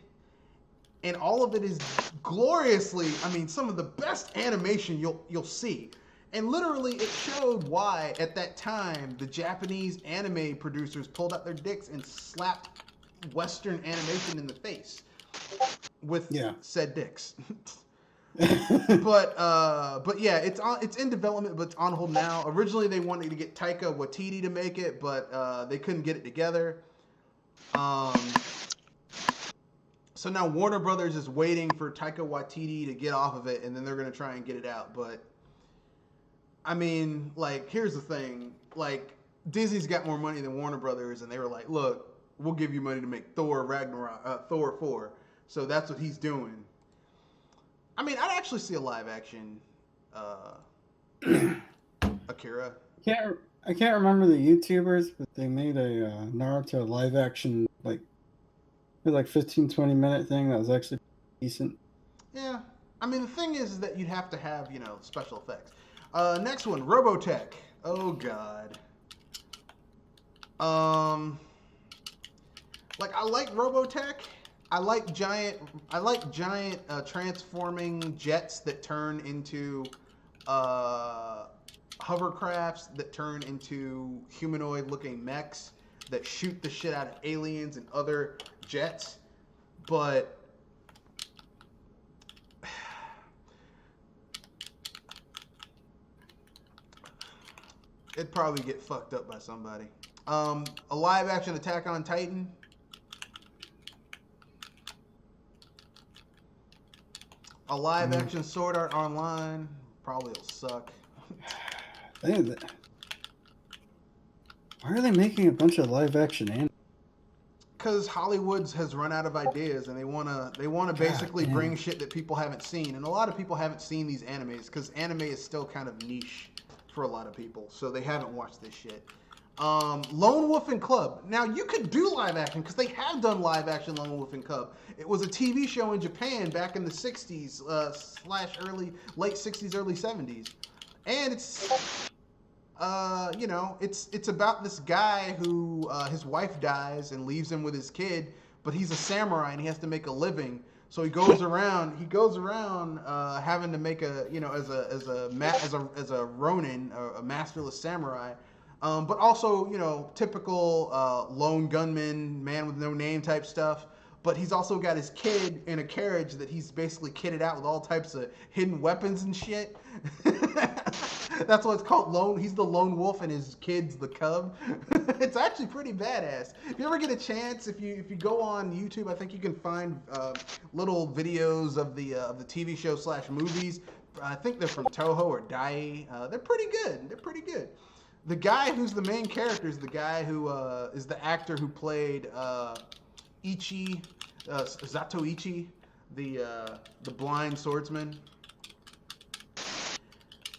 And all of it is gloriously, I mean, some of the best animation you'll see. And literally it showed why at that time the Japanese anime producers pulled out their dicks and slapped Western animation in the face with said dicks. But yeah, it's in development, but it's on hold now. Originally they wanted to get Taika Waititi to make it, but they couldn't get it together. So now Warner Brothers is waiting for Taika Waititi to get off of it, and then they're gonna try and get it out. But I mean, like, here's the thing: like, Disney's got more money than Warner Brothers, and they were like, "Look, we'll give you money to make Thor Ragnarok, Thor 4." So that's what he's doing. I mean, I'd actually see a live action Akira. I can't remember the YouTubers, but they made a Naruto live action like 15-20 minute thing that was actually decent. Yeah, I mean the thing is that you'd have to have special effects. Next one, Robotech. Oh god. Like I like Robotech. I like giant transforming jets that turn into hovercrafts that turn into humanoid-looking mechs that shoot the shit out of aliens and other jets. But it'd probably get fucked up by somebody. A live-action Attack on Titan. A live-action Sword Art Online probably will suck. Why are they making a bunch of live-action anime? Because Hollywood has run out of ideas, and they wanna basically bring shit that people haven't seen, and a lot of people haven't seen these animes because anime is still kind of niche for a lot of people, so they haven't watched this shit. Lone Wolf and Cub. Now you could do live action because they have done live action Lone Wolf and Cub. It was a TV show in Japan back in the '60s late '60s, early '70s, and it's it's about this guy who his wife dies and leaves him with his kid, but he's a samurai and he has to make a living. So he goes around having to make as a ronin, a masterless samurai. But also, typical lone gunman, man with no name type stuff. But he's also got his kid in a carriage that he's basically kitted out with all types of hidden weapons and shit. That's what it's called. He's the lone wolf and his kid's the cub. It's actually pretty badass. If you ever get a chance, if you go on YouTube, I think you can find little videos of the TV show / movies. I think they're from Toho or Dai. They're pretty good. The guy who's the main character is the guy who is the actor who played Ichi, Zatoichi, the blind swordsman.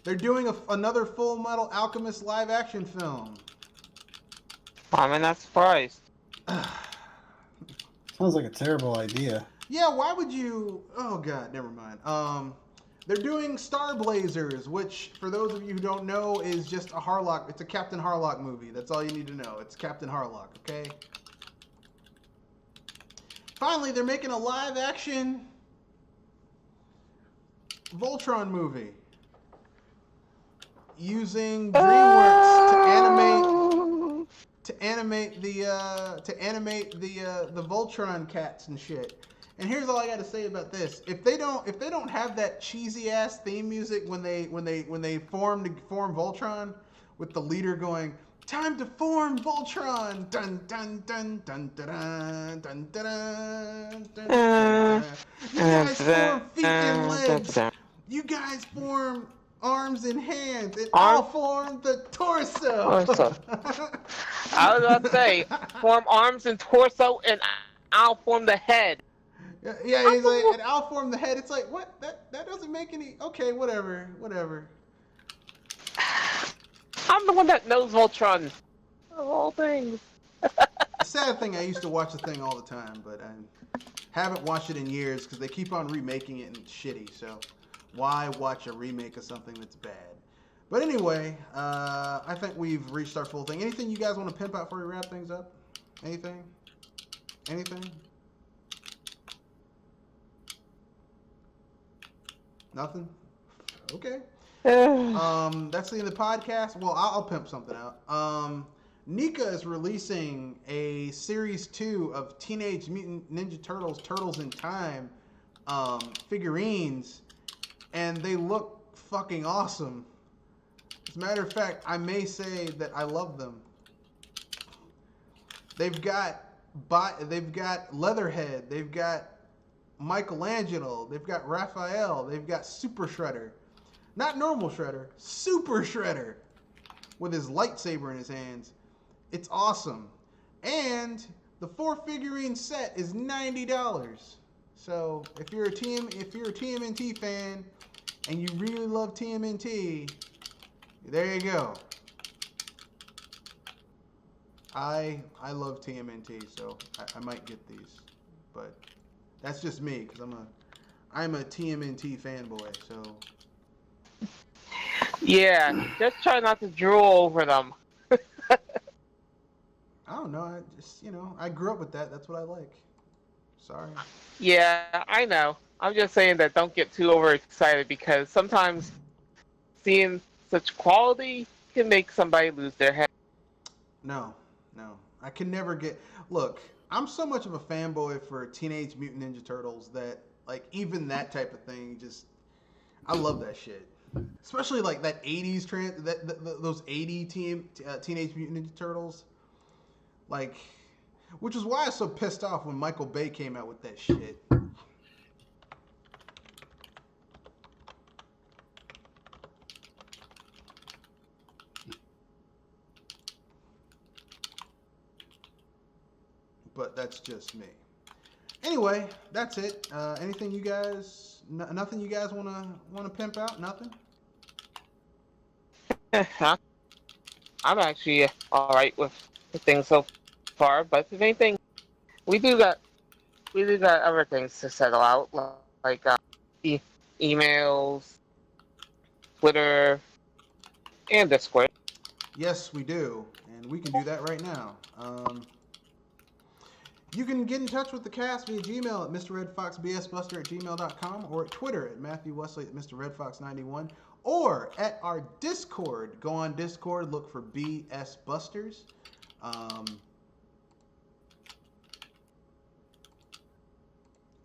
They're doing another Full Metal Alchemist live action film. I'm not surprised. Sounds like a terrible idea. Yeah, why would you? Oh god, never mind. They're doing Star Blazers, which, for those of you who don't know, is just a Harlock. It's a Captain Harlock movie. That's all you need to know. It's Captain Harlock, okay? Finally, they're making a live-action Voltron movie using DreamWorks to animate the Voltron cats and shit. And here's all I got to say about this: if they don't have that cheesy ass theme music when they form Voltron, with the leader going, "Time to form Voltron!" Dun dun dun dun dun dun dun dun dun. You guys form feet and legs. You guys form arms and hands, and I'll form the torso. I was about to say, form arms and torso, and I'll form the head. Yeah, he's like, and I'll form the head. It's like, what? That doesn't make any. Okay, whatever. I'm the one that knows Voltron of all things. The sad thing, I used to watch the thing all the time, but I haven't watched it in years because they keep on remaking it and it's shitty. So why watch a remake of something that's bad? But anyway, I think we've reached our full thing. Anything you guys want to pimp out before we wrap things up? Anything? Nothing? Okay. That's the end of the podcast. Well, I'll pimp something out. Nika is releasing a Series 2 of Teenage Mutant Ninja Turtles, Turtles in Time figurines, and they look fucking awesome. As a matter of fact, I may say that I love them. They've got Leatherhead, they've got Michelangelo, they've got Raphael, they've got Super Shredder. Not normal Shredder, Super Shredder, with his lightsaber in his hands. It's awesome. And the 4-figurine set is $90. So if you're a TMNT fan and you really love TMNT, there you go. I love TMNT, so I might get these, but that's just me because I'm a TMNT fanboy. So yeah, just try not to drool over them. I don't know. I just I grew up with that. That's what I like. Sorry. Yeah, I know. I'm just saying that don't get too overexcited because sometimes seeing such quality can make somebody lose their head. No. I can never get... Look, I'm so much of a fanboy for Teenage Mutant Ninja Turtles that, like, even that type of thing just... I love that shit. Especially, like, that 80s... those 80 Teenage Mutant Ninja Turtles. Like... Which is why I was so pissed off when Michael Bay came out with that shit. But that's just me. Anyway, that's it. Anything you guys... nothing you guys want to pimp out? Nothing? I'm actually alright with things so far, but if anything, we do got other things to settle out, like emails, Twitter, and Discord. Yes, we do, and we can do that right now. You can get in touch with the cast via Gmail at mrredfoxbsbuster@gmail.com or at Twitter at Matthew Wesley at mrredfox91 or at our Discord. Go on Discord, look for BS Busters.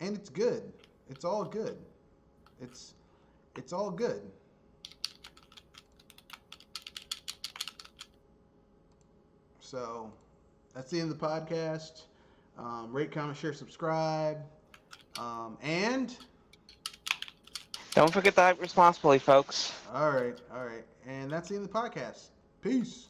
And it's good. It's all good. It's all good. So that's the end of the podcast. Rate, comment, share, subscribe. And Don't forget to act responsibly, folks. all right. And that's the end of the podcast. Peace.